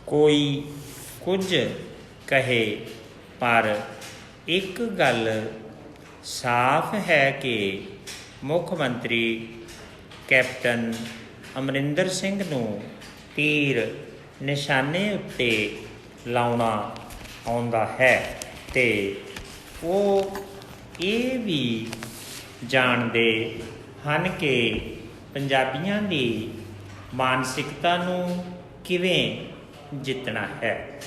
कोई कुछ कहे, पर एक गल साफ है कि मुख मंत्री कैप्टन अमरिंदर सिंह नूं तीर निशाने उत्ते लाउणा आउंदा है ते ਉਹ ਇਹ ਵੀ ਜਾਣਦੇ ਹਨ ਕਿ ਪੰਜਾਬੀਆਂ ਦੀ ਮਾਨਸਿਕਤਾ ਨੂੰ ਕਿਵੇਂ ਜਿੱਤਣਾ ਹੈ।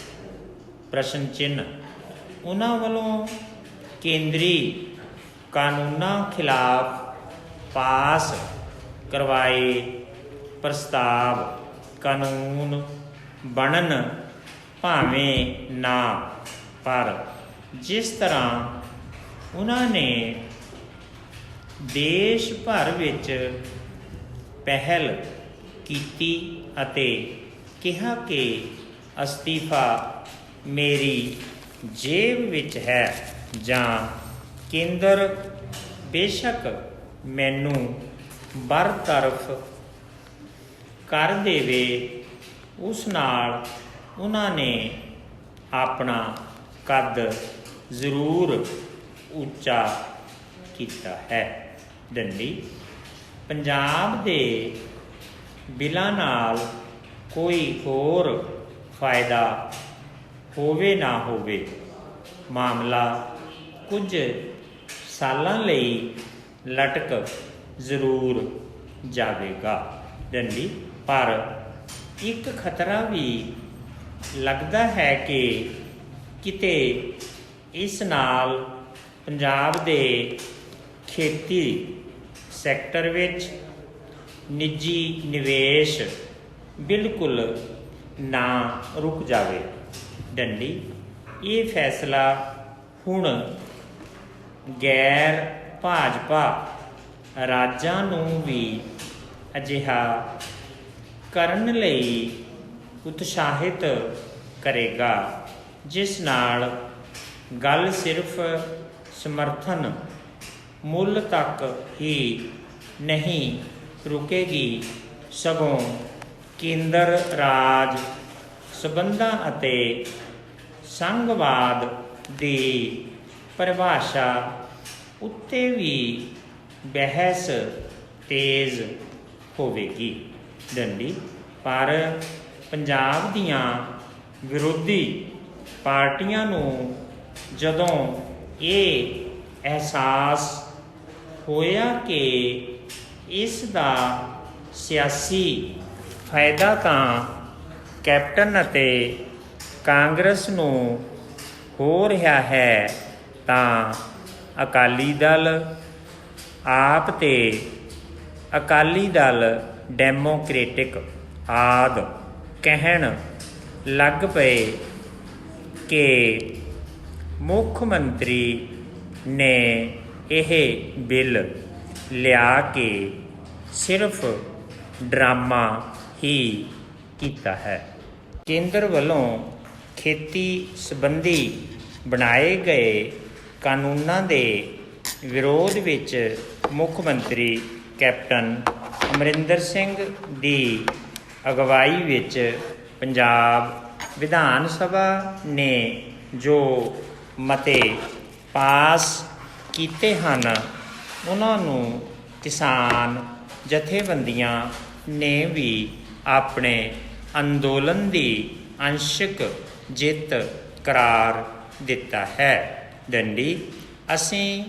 ਪ੍ਰਸ਼ਨ ਚਿੰਨ੍ਹ। ਉਹਨਾਂ ਵੱਲੋਂ ਕੇਂਦਰੀ ਕਾਨੂੰਨਾਂ ਖਿਲਾਫ ਪਾਸ ਕਰਵਾਏ ਪ੍ਰਸਤਾਵ ਕਾਨੂੰਨ ਬਣਨ ਭਾਵੇਂ ਨਾ, ਪਰ ਜਿਸ ਤਰ੍ਹਾਂ ਉਹਨਾਂ ਨੇ ਦੇਸ਼ ਭਰ ਵਿੱਚ ਪਹਿਲ ਕੀਤੀ ਅਤੇ ਕਿਹਾ ਕਿ ਅਸਤੀਫਾ ਮੇਰੀ ਜੇਬ ਵਿੱਚ ਹੈ ਜਾਂ ਕੇਂਦਰ ਬੇਸ਼ੱਕ ਮੈਨੂੰ ਬਰਤਰਫ ਕਰ ਦੇਵੇ, ਉਸ ਨਾਲ ਉਹਨਾਂ ਨੇ ਆਪਣਾ ਕੱਦ ਜ਼ਰੂਰ ਉੱਚਾ ਕੀਤਾ ਹੈ। ਡੰਡੀ। ਪੰਜਾਬ ਦੇ ਬਿੱਲਾਂ ਨਾਲ ਕੋਈ ਹੋਰ ਫਾਇਦਾ ਹੋਵੇ ਨਾ ਹੋਵੇ, ਮਾਮਲਾ ਕੁਝ ਸਾਲਾਂ ਲਈ ਲਟਕ ਜ਼ਰੂਰ ਜਾਵੇਗਾ। ਡੰਡੀ। ਪਰ ਇੱਕ ਖਤਰਾ ਵੀ ਲੱਗਦਾ ਹੈ ਕਿ ਕਿਤੇ ਇਸ ਨਾਲ ਪੰਜਾਬ ਦੇ ਖੇਤੀ ਸੈਕਟਰ ਵਿੱਚ ਨਿੱਜੀ ਨਿਵੇਸ਼ ਬਿਲਕੁਲ ਨਾ ਰੁਕ ਜਾਵੇ। ਡੰਡੀ। ਇਹ ਫੈਸਲਾ ਹੁਣ ਗੈਰ ਭਾਜਪਾ ਰਾਜਾਂ ਨੂੰ ਵੀ ਅਜਿਹਾ ਕਰਨ ਲਈ ਉਤਸ਼ਾਹਿਤ ਕਰੇਗਾ, ਜਿਸ ਨਾਲ ਗੱਲ ਸਿਰਫ ਸਮਰਥਨ ਮੁੱਲ ਤੱਕ ਹੀ ਨਹੀਂ ਰੁਕੇਗੀ, ਸਗੋਂ ਕੇਂਦਰ ਰਾਜ ਸਬੰਧਾਂ ਅਤੇ ਸੰਘਵਾਦ ਦੀ ਪਰਿਭਾਸ਼ਾ ਉੱਤੇ ਵੀ ਬਹਿਸ ਤੇਜ਼ ਹੋਵੇਗੀ। ਡੰਡੀ। ਪਰ ਪੰਜਾਬ ਦੀਆਂ ਵਿਰੋਧੀ ਪਾਰਟੀਆਂ ਨੂੰ ਜਦੋਂ ਇਹ ਅਹਿਸਾਸ ਹੋਇਆ ਕਿ ਇਸ ਦਾ ਸਿਆਸੀ ਫਾਇਦਾ ਤਾਂ ਕੈਪਟਨ ਅਤੇ ਕਾਂਗਰਸ ਨੂੰ ਹੋ ਰਿਹਾ ਹੈ, ਤਾਂ ਅਕਾਲੀ ਦਲ ਆਪ ਤੇ ਅਕਾਲੀ ਦਲ ਡੈਮੋਕ੍ਰੈਟਿਕ ਆਦਿ ਕਹਿਣ ਲੱਗ ਪਏ ਕਿ ਮੁੱਖ ਮੰਤਰੀ ਨੇ ਇਹ ਬਿੱਲ ਲਿਆ ਕੇ ਸਿਰਫ ਡਰਾਮਾ ਹੀ ਕੀਤਾ ਹੈ। ਕੇਂਦਰ ਵੱਲੋਂ ਖੇਤੀ ਸੰਬੰਧੀ ਬਣਾਏ ਗਏ ਕਾਨੂੰਨਾਂ ਦੇ ਵਿਰੋਧ ਵਿੱਚ ਮੁੱਖ ਮੰਤਰੀ ਕੈਪਟਨ ਅਮਰਿੰਦਰ ਸਿੰਘ ਦੀ ਅਗਵਾਈ ਵਿੱਚ ਪੰਜਾਬ ਵਿਧਾਨ ਸਭਾ ਨੇ ਜੋ ਮਤੇ ਪਾਸ ਕੀਤੇ ਹਨ, ਉਹਨਾਂ ਨੂੰ ਕਿਸਾਨ ਜਥੇਬੰਦੀਆਂ ਨੇ ਵੀ ਆਪਣੇ ਅੰਦੋਲਨ ਦੀ ਅੰਸ਼ਕ ਜਿੱਤ ਕਰਾਰ ਦਿੱਤਾ ਹੈ। ਡੰਡੀ। ਅਸੀਂ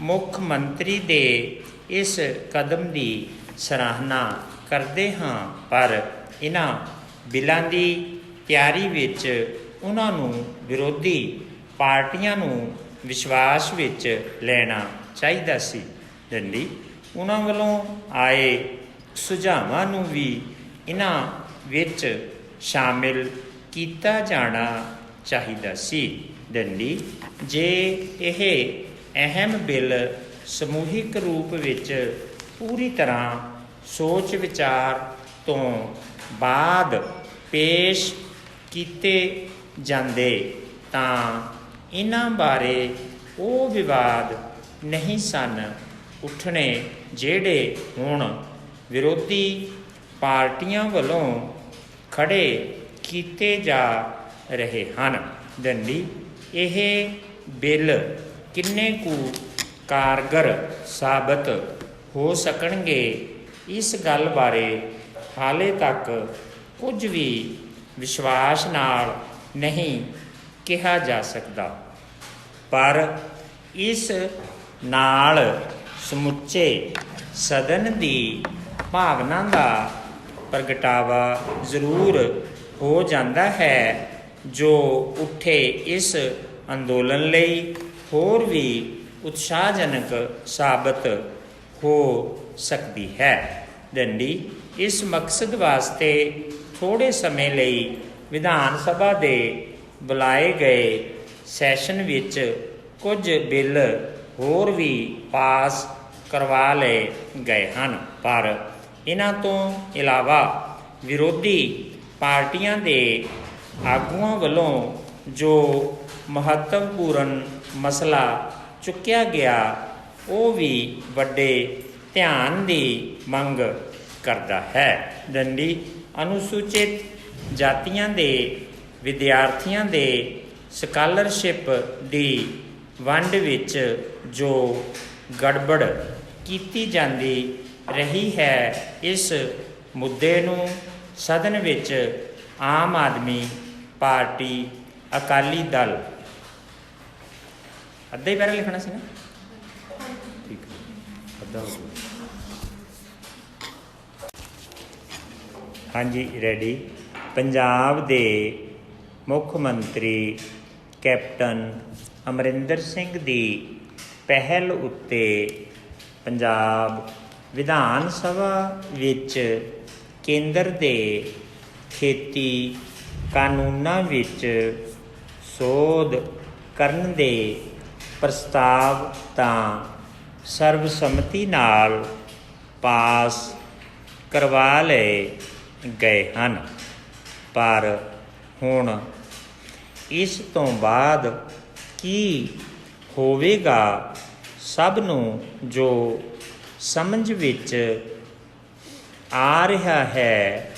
ਮੁੱਖ ਮੰਤਰੀ ਦੇ ਇਸ ਕਦਮ ਦੀ ਸਰਾਹਨਾ ਕਰਦੇ ਹਾਂ, ਪਰ ਇਹਨਾਂ ਬਿੱਲਾਂ ਦੀ ਤਿਆਰੀ ਵਿੱਚ ਉਹਨਾਂ ਨੂੰ ਵਿਰੋਧੀ ਪਾਰਟੀਆਂ ਨੂੰ ਵਿਸ਼ਵਾਸ ਵਿੱਚ ਲੈਣਾ ਚਾਹੀਦਾ ਸੀ। ਡੰਡੀ। ਉਹਨਾਂ ਵੱਲੋਂ ਆਏ ਸੁਝਾਵਾਂ ਨੂੰ ਵੀ ਇਹਨਾਂ ਵਿੱਚ ਸ਼ਾਮਿਲ ਕੀਤਾ ਜਾਣਾ ਚਾਹੀਦਾ ਸੀ। ਡੰਡੀ। ਜੇ ਇਹ ਅਹਿਮ ਬਿੱਲ ਸਮੂਹਿਕ ਰੂਪ ਵਿੱਚ ਪੂਰੀ ਤਰ੍ਹਾਂ ਸੋਚ ਵਿਚਾਰ ਤੋਂ ਬਾਅਦ ਪੇਸ਼ ਕੀਤੇ ਜਾਂਦੇ ਤਾਂ ਇਹਨਾਂ ਬਾਰੇ ਉਹ ਵਿਵਾਦ ਨਹੀਂ ਸਨ ਉੱਠਣੇ ਜਿਹੜੇ ਹੁਣ ਵਿਰੋਧੀ ਪਾਰਟੀਆਂ ਵੱਲੋਂ ਖੜੇ ਕੀਤੇ ਜਾ ਰਹੇ ਹਨ। ਦੰਡੀ ਇਹ ਬਿੱਲ ਕਿੰਨੇ ਕੁ ਕਾਰਗਰ ਸਾਬਤ ਹੋ ਸਕਣਗੇ, ਇਸ ਗੱਲ ਬਾਰੇ ਹਾਲੇ ਤੱਕ ਕੁਝ ਵੀ ਵਿਸ਼ਵਾਸ ਨਾਲ ਨਹੀਂ ਕਿਹਾ ਜਾ ਸਕਦਾ, ਪਰ ਇਸ ਨਾਲ ਸਮੁੱਚੇ ਸਦਨ ਦੀ ਭਾਵਨਾ ਦਾ ਪ੍ਰਗਟਾਵਾ ਜ਼ਰੂਰ ਹੋ ਜਾਂਦਾ ਹੈ, ਜੋ ਉੱਠੇ ਇਸ ਅੰਦੋਲਨ ਲਈ ਹੋਰ ਵੀ ਉਤਸ਼ਾਹਜਨਕ ਸਾਬਤ ਹੋ ਸਕਦੀ ਹੈ। ਦੰਡੀ ਇਸ ਮਕਸਦ ਵਾਸਤੇ ਥੋੜ੍ਹੇ ਸਮੇਂ ਲਈ ਵਿਧਾਨ ਸਭਾ ਦੇ ਬੁਲਾਏ ਗਏ ਸੈਸ਼ਨ ਵਿੱਚ ਕੁਝ ਬਿੱਲ ਹੋਰ ਵੀ ਪਾਸ ਕਰਵਾ ਲਏ ਗਏ ਹਨ, ਪਰ ਇਹਨਾਂ ਤੋਂ ਇਲਾਵਾ ਵਿਰੋਧੀ ਪਾਰਟੀਆਂ ਦੇ ਆਗੂਆਂ ਵੱਲੋਂ ਜੋ ਮਹੱਤਵਪੂਰਨ ਮਸਲਾ ਚੁੱਕਿਆ ਗਿਆ, ਉਹ ਵੀ ਵੱਡੇ ਧਿਆਨ ਦੀ ਮੰਗ ਕਰਦਾ ਹੈ। ਦੰਡੀ ਅਨੁਸੂਚਿਤ ਜਾਤੀਆਂ ਦੇ ਵਿਦਿਆਰਥੀਆਂ ਦੇ ਸਕਾਲਰਸ਼ਿਪ ਦੀ ਵੰਡ ਵਿੱਚ ਜੋ ਗੜਬੜ ਕੀਤੀ ਜਾਂਦੀ ਰਹੀ ਹੈ, ਇਸ ਮੁੱਦੇ ਨੂੰ ਸਦਨ ਵਿੱਚ ਆਮ ਆਦਮੀ ਪਾਰਟੀ, ਅਕਾਲੀ ਦਲ, ਅੱਧਾ ਹੀ ਪੈਰਾ ਲਿਖਣਾ ਸੀ ਨਾ, ਠੀਕ ਅੱਧਾ ਹੋ ਗਿਆ, ਹਾਂਜੀ ਰੈਡੀ। ਪੰਜਾਬ ਦੇ ਮੁੱਖ ਮੰਤਰੀ ਕੈਪਟਨ ਅਮਰਿੰਦਰ ਸਿੰਘ ਦੀ ਪਹਿਲ ਉੱਤੇ ਪੰਜਾਬ ਵਿਧਾਨ ਸਭਾ ਵਿੱਚ ਕੇਂਦਰ ਦੇ ਖੇਤੀ ਕਾਨੂੰਨਾਂ ਵਿੱਚ ਸੋਧ ਕਰਨ ਦੇ ਪ੍ਰਸਤਾਵ ਤਾਂ ਸਰਬਸੰਮਤੀ ਨਾਲ ਪਾਸ ਕਰਵਾ ਲਏ ਗਏ ਹਨ, ਪਰ ਹੁਣ ਇਸ ਤੋਂ ਬਾਅਦ ਕੀ ਹੋਵੇਗਾ, ਸਭ ਨੂੰ ਜੋ ਸਮਝ ਵਿੱਚ ਆ ਰਿਹਾ ਹੈ,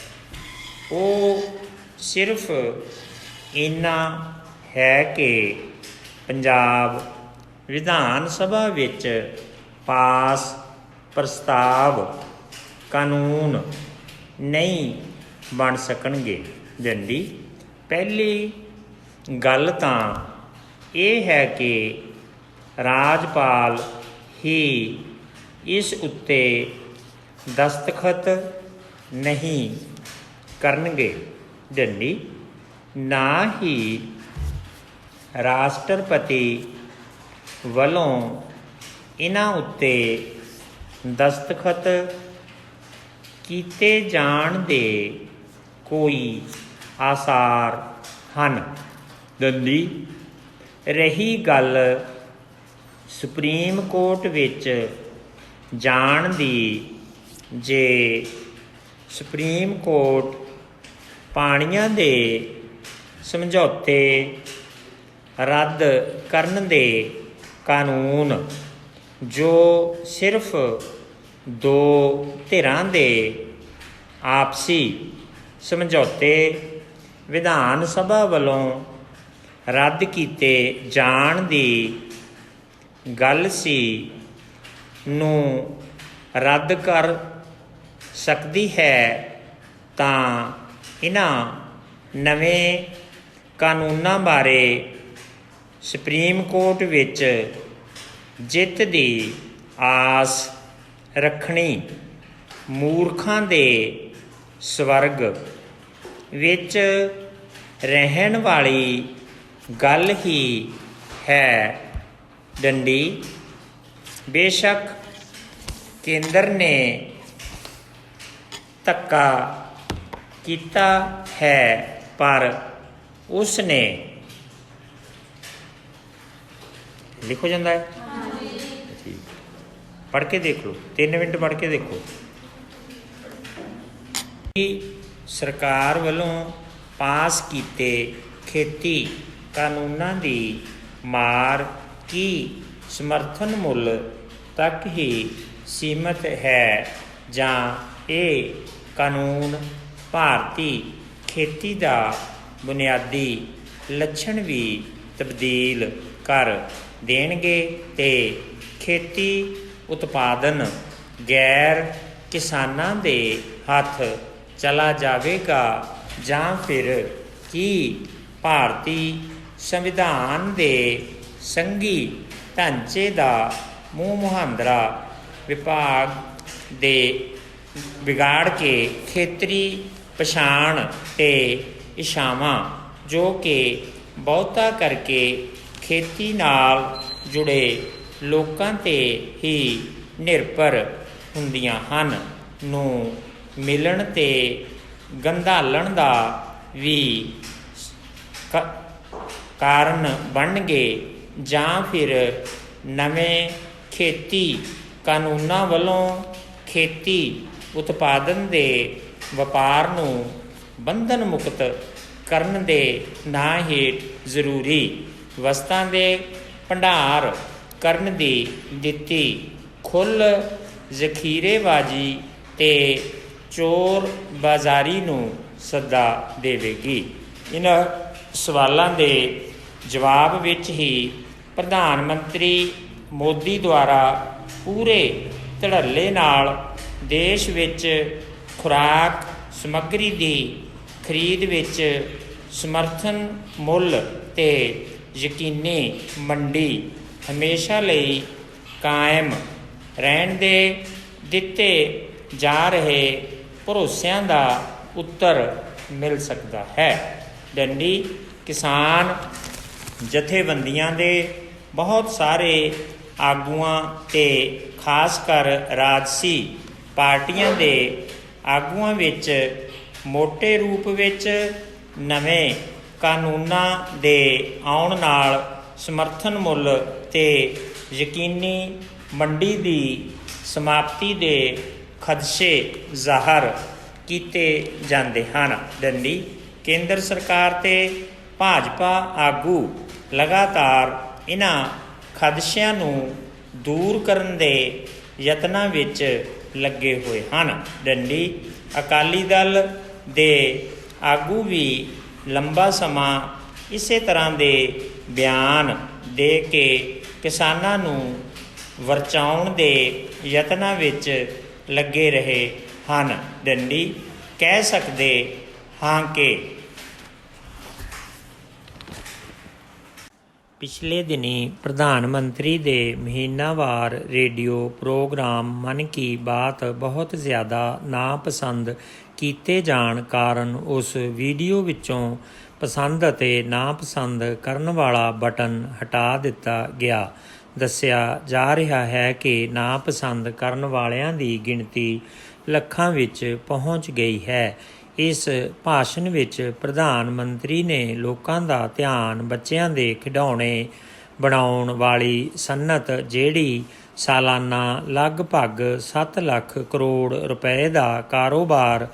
ਉਹ ਸਿਰਫ ਇੰਨਾ ਹੈ ਕਿ ਪੰਜਾਬ ਵਿਧਾਨ ਸਭਾ ਵਿੱਚ ਪਾਸ ਪ੍ਰਸਤਾਵ ਕਾਨੂੰਨ ਨਹੀਂ ਬਣ ਸਕਣਗੇ। ਦੰਡੀ ਪਹਿਲੀ ਗੱਲ ਤਾਂ ਇਹ ਹੈ ਕਿ ਰਾਜਪਾਲ ਹੀ ਇਸ ਉੱਤੇ ਦਸਤਖਤ ਨਹੀਂ ਕਰਨਗੇ। ਦੰਡੀ ਨਾ ਹੀ ਰਾਸ਼ਟਰਪਤੀ ਵੱਲੋਂ ਇਹਨਾਂ ਉੱਤੇ ਦਸਤਖਤ ਕੀਤੇ ਜਾਣ ਦੇ ਕੋਈ ਆਸਾਰ ਹਨ। ਦੰਡੀ ਰਹੀ ਗੱਲ ਸੁਪਰੀਮ ਕੋਰਟ ਵਿੱਚ ਜਾਣ ਦੀ, ਜੇ ਸੁਪਰੀਮ ਕੋਰਟ ਪਾਣੀਆਂ ਦੇ ਸਮਝੌਤੇ ਰੱਦ ਕਰਨ ਦੇ ਕਾਨੂੰਨ, ਜੋ ਸਿਰਫ ਦੋ ਧਿਰਾਂ ਦੇ ਆਪਸੀ ਸਮਝੌਤੇ ਵਿਧਾਨ ਸਭਾ ਵੱਲੋਂ ਰੱਦ ਕੀਤੇ ਜਾਣ ਦੀ ਗੱਲ ਸੀ, ਨੂੰ ਰੱਦ ਕਰ ਸਕਦੀ ਹੈ, ਤਾਂ ਇਹਨਾਂ ਨਵੇਂ ਕਾਨੂੰਨਾਂ ਬਾਰੇ ਸੁਪਰੀਮ ਕੋਰਟ ਵਿੱਚ ਜਿੱਤ ਦੀ ਆਸ ਰੱਖਣੀ ਮੂਰਖਾਂ ਦੇ ਸਵਰਗ ਵਿੱਚ ਰਹਿਣ ਵਾਲੀ ਗੱਲ ਹੀ ਹੈ। ਡੰਡੀ ਬੇਸ਼ੱਕ ਕੇਂਦਰ ਨੇ ਧੱਕਾ ਕੀਤਾ ਹੈ, ਪਰ ਉਸ ਨੇ ਲਿਖੋ ਜਾਂਦਾ ਹੈ, ਪੜ੍ਹ ਕੇ ਦੇਖ ਲਓ, 3 ਮਿੰਟ ਪੜ੍ਹ ਕੇ ਦੇਖੋ। ਸਰਕਾਰ ਵੱਲੋਂ ਪਾਸ ਕੀਤੇ ਖੇਤੀ ਕਾਨੂੰਨਾਂ ਦੀ ਮਾਰ ਕੀ ਸਮਰਥਨ ਮੁੱਲ ਤੱਕ ਹੀ ਸੀਮਤ ਹੈ, ਜਾਂ ਇਹ ਕਾਨੂੰਨ ਭਾਰਤੀ ਖੇਤੀ ਦਾ ਬੁਨਿਆਦੀ ਲੱਛਣ ਵੀ ਤਬਦੀਲ ਕਰ ਦੇਣਗੇ ਤੇ ਖੇਤੀ ਉਤਪਾਦਨ ਗੈਰ ਕਿਸਾਨਾਂ ਦੇ ਹੱਥ ਚਲਾ ਜਾਵੇਗਾ, ਜਾਂ ਫਿਰ ਕੀ ਭਾਰਤੀ ਸੰਵਿਧਾਨ ਦੇ ਸੰਘੀ ਢਾਂਚੇ ਦਾ ਮੂੰਹ ਮੁਹਾਂਦਰਾ ਵਿਭਾਗ ਦੇ ਵਿਗਾੜ ਕੇ ਖੇਤਰੀ ਪਛਾਣ ਤੇ ਇਛਾਵਾਂ, ਜੋ ਕਿ ਬਹੁਤਾ ਕਰਕੇ ਖੇਤੀ ਨਾਲ ਜੁੜੇ ਲੋਕਾਂ 'ਤੇ ਹੀ ਨਿਰਭਰ ਹੁੰਦੀਆਂ ਹਨ, ਨੂੰ ਮਿਲਣ ਤੇ ਗੰਧਾਲਣ ਦਾ ਵੀ ਕਾਰਨ ਬਣਨਗੇ, ਜਾਂ ਫਿਰ ਨਵੇਂ ਖੇਤੀ ਕਾਨੂੰਨਾਂ ਵੱਲੋਂ ਖੇਤੀ ਉਤਪਾਦਨ ਦੇ ਵਪਾਰ ਨੂੰ ਬੰਧਨ ਮੁਕਤ ਕਰਨ ਦੇ ਨਾਂ ਹੇਠ ਜ਼ਰੂਰੀ ਵਸਤਾਂ ਦੇ ਭੰਡਾਰ ਕਰਨ ਦੀ ਦਿੱਤੀ ਖੁੱਲ੍ਹ ਜ਼ਖੀਰੇਬਾਜ਼ੀ ਤੇ ਚੋਰ ਬਾਜ਼ਾਰੀ ਨੂੰ ਸੱਦਾ ਦੇਵੇਗੀ। ਇਹਨਾਂ ਸਵਾਲਾਂ ਦੇ ਜਵਾਬ ਵਿੱਚ ਹੀ ਪ੍ਰਧਾਨ ਮੰਤਰੀ ਮੋਦੀ ਦੁਆਰਾ ਪੂਰੇ ਧੜੱਲੇ ਨਾਲ ਦੇਸ਼ ਵਿੱਚ ਖੁਰਾਕ ਸਮੱਗਰੀ ਦੀ ਖਰੀਦ ਵਿੱਚ ਸਮਰਥਨ ਮੁੱਲ ਤੇ ਯਕੀਨੀ ਮੰਡੀ ਹਮੇਸ਼ਾ ਲਈ ਕਾਇਮ ਰਹਿਣ ਦੇ ਦਿੱਤੇ ਜਾ ਰਹੇ ਭਰੋਸਿਆਂ ਦਾ ਉੱਤਰ ਮਿਲ ਸਕਦਾ ਹੈ। ਡੰਡੀ ਕਿਸਾਨ ਜਥੇਬੰਦੀਆਂ ਦੇ ਬਹੁਤ ਸਾਰੇ ਆਗੂਆਂ ਤੇ ਖਾਸ ਕਰ ਰਾਜਸੀ ਪਾਰਟੀਆਂ ਦੇ ਆਗੂਆਂ ਵਿੱਚ ਮੋਟੇ ਰੂਪ ਵਿੱਚ ਨਵੇਂ ਕਾਨੂੰਨਾਂ ਦੇ ਆਉਣ ਨਾਲ ਸਮਰਥਨ ਮੁੱਲ ਤੇ ਯਕੀਨੀ ਮੰਡੀ ਦੀ ਸਮਾਪਤੀ ਦੇ ਖਦਸ਼ੇ ਜ਼ਾਹਰ ਕੀਤੇ ਜਾਂਦੇ ਹਨ। ਡੰਡੀ ਕੇਂਦਰ ਸਰਕਾਰ ਤੇ ਭਾਜਪਾ ਆਗੂ ਲਗਾਤਾਰ ਇਹਨਾਂ ਖਦਸ਼ਿਆਂ ਨੂੰ ਦੂਰ ਕਰਨ ਦੇ ਯਤਨਾਂ ਵਿੱਚ ਲੱਗੇ ਹੋਏ ਹਨ। ਡੰਡੀ ਅਕਾਲੀ ਦਲ ਦੇ ਆਗੂ ਵੀ ਲੰਬਾ ਸਮਾਂ ਇਸੇ ਤਰ੍ਹਾਂ ਦੇ ਬਿਆਨ ਦੇ ਕੇ ਕਿਸਾਨਾਂ ਨੂੰ ਵਰਚਾਉਣ ਦੇ ਯਤਨਾਂ ਵਿੱਚ ਲੱਗੇ ਰਹੇ ਹਨ। ਡੰਡੀ ਕਹਿ ਸਕਦੇ ਹਾਂ ਕਿ ਪਿਛਲੇ ਦਿਨੀਂ ਪ੍ਰਧਾਨ ਮੰਤਰੀ ਦੇ ਮਹੀਨਾਵਾਰ ਰੇਡੀਓ ਪ੍ਰੋਗਰਾਮ ਮਨ ਕੀ ਬਾਤ ਬਹੁਤ ਜ਼ਿਆਦਾ ਨਾਪਸੰਦ ਕੀਤੇ ਜਾਣ ਕਾਰਨ ਉਸ ਵੀਡੀਓ ਵਿੱਚੋਂ ਪਸੰਦ ਅਤੇ ਨਾਪਸੰਦ ਕਰਨ ਵਾਲਾ ਬਟਨ ਹਟਾ ਦਿੱਤਾ ਗਿਆ। ਦੱਸਿਆ ਜਾ ਰਿਹਾ ਹੈ ਕਿ ਨਾਪਸੰਦ ਕਰਨ ਵਾਲਿਆਂ ਦੀ ਗਿਣਤੀ ਲੱਖਾਂ ਵਿੱਚ ਪਹੁੰਚ ਗਈ ਹੈ। ਇਸ ਭਾਸ਼ਣ ਵਿੱਚ ਪ੍ਰਧਾਨ ਮੰਤਰੀ ਨੇ ਲੋਕਾਂ ਦਾ ਧਿਆਨ ਬੱਚਿਆਂ ਦੇ ਖਿਡੌਣੇ ਬਣਾਉਣ ਵਾਲੀ ਸਨਅਤ, ਜਿਹੜੀ ਸਾਲਾਨਾ ਲਗਭਗ 7 ਲੱਖ ਕਰੋੜ ਰੁਪਏ ਦਾ ਕਾਰੋਬਾਰ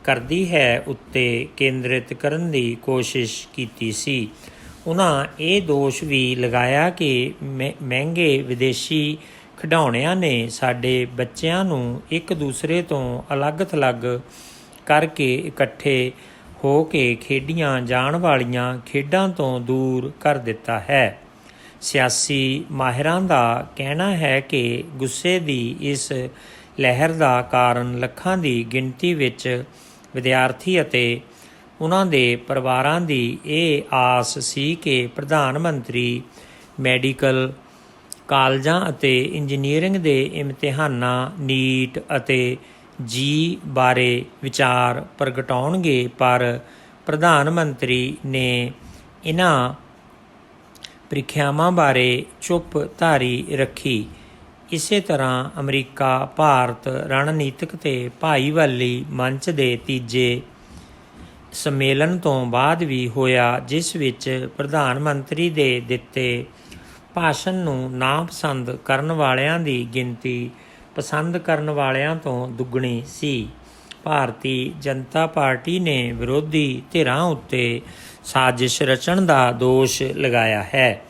ਕਰਦੀ ਹੈ, ਉੱਤੇ ਕੇਂਦਰਿਤ ਕਰਨ ਦੀ ਕੋਸ਼ਿਸ਼ ਕੀਤੀ ਸੀ। ਉਨ੍ਹਾਂ ਇਹ ਦੋਸ਼ ਵੀ ਲਗਾਇਆ ਕਿ ਮਹਿੰਗੇ ਵਿਦੇਸ਼ੀ ਖਿਡੌਣਿਆਂ ਨੇ ਸਾਡੇ ਬੱਚਿਆਂ ਨੂੰ ਇੱਕ ਦੂਸਰੇ ਤੋਂ ਅਲੱਗ-ਥਲੱਗ ਕਰਕੇ ਇਕੱਠੇ ਹੋ ਕੇ ਖੇਡੀਆਂ ਜਾਣ ਵਾਲੀਆਂ ਖੇਡਾਂ ਤੋਂ ਦੂਰ ਕਰ ਦਿੱਤਾ ਹੈ। ਸਿਆਸੀ ਮਾਹਿਰਾਂ ਦਾ ਕਹਿਣਾ ਹੈ ਕਿ ਗੁੱਸੇ ਦੀ ਇਸ ਲਹਿਰ ਦਾ ਕਾਰਨ ਲੱਖਾਂ ਦੀ ਗਿਣਤੀ ਵਿੱਚ ਵਿਦਿਆਰਥੀ ਅਤੇ ਉਹਨਾਂ ਦੇ ਪਰਿਵਾਰਾਂ ਦੀ ਇਹ ਆਸ ਸੀ ਕਿ ਪ੍ਰਧਾਨ ਮੰਤਰੀ ਮੈਡੀਕਲ ਕਾਲਜਾਂ ਅਤੇ ਇੰਜੀਨੀਅਰਿੰਗ ਦੇ ਇਮਤਿਹਾਨਾਂ ਨੀਟ ਅਤੇ ਜੀ ਬਾਰੇ ਵਿਚਾਰ ਪ੍ਰਗਟਾਉਣਗੇ, ਪਰ ਪ੍ਰਧਾਨ ਮੰਤਰੀ ਨੇ ਇਹਨਾਂ ਪ੍ਰੀਖਿਆਵਾਂ ਬਾਰੇ ਚੁੱਪ ਧਾਰੀ ਰੱਖੀ। ਇਸੇ ਤਰ੍ਹਾਂ ਅਮਰੀਕਾ ਭਾਰਤ ਰਣਨੀਤਕ ਤੇ ਭਾਈਵਾਲੀ ਮੰਚ ਦੇ ਤੀਜੇ ਸੰਮੇਲਨ ਤੋਂ ਬਾਅਦ ਵੀ ਹੋਇਆ, ਜਿਸ ਵਿੱਚ ਪ੍ਰਧਾਨ ਮੰਤਰੀ ਦੇ ਦਿੱਤੇ ਭਾਸ਼ਣ ਨੂੰ ਨਾਪਸੰਦ ਕਰਨ ਵਾਲਿਆਂ ਦੀ ਗਿਣਤੀ ਪਸੰਦ ਕਰਨ ਵਾਲਿਆਂ ਤੋਂ ਦੁੱਗਣੀ ਸੀ। ਭਾਰਤੀ ਜਨਤਾ ਪਾਰਟੀ ਨੇ ਵਿਰੋਧੀ ਧਿਰਾਂ ਉੱਤੇ ਸਾਜ਼ਿਸ਼ ਰਚਣ ਦਾ ਦੋਸ਼ ਲਗਾਇਆ ਹੈ।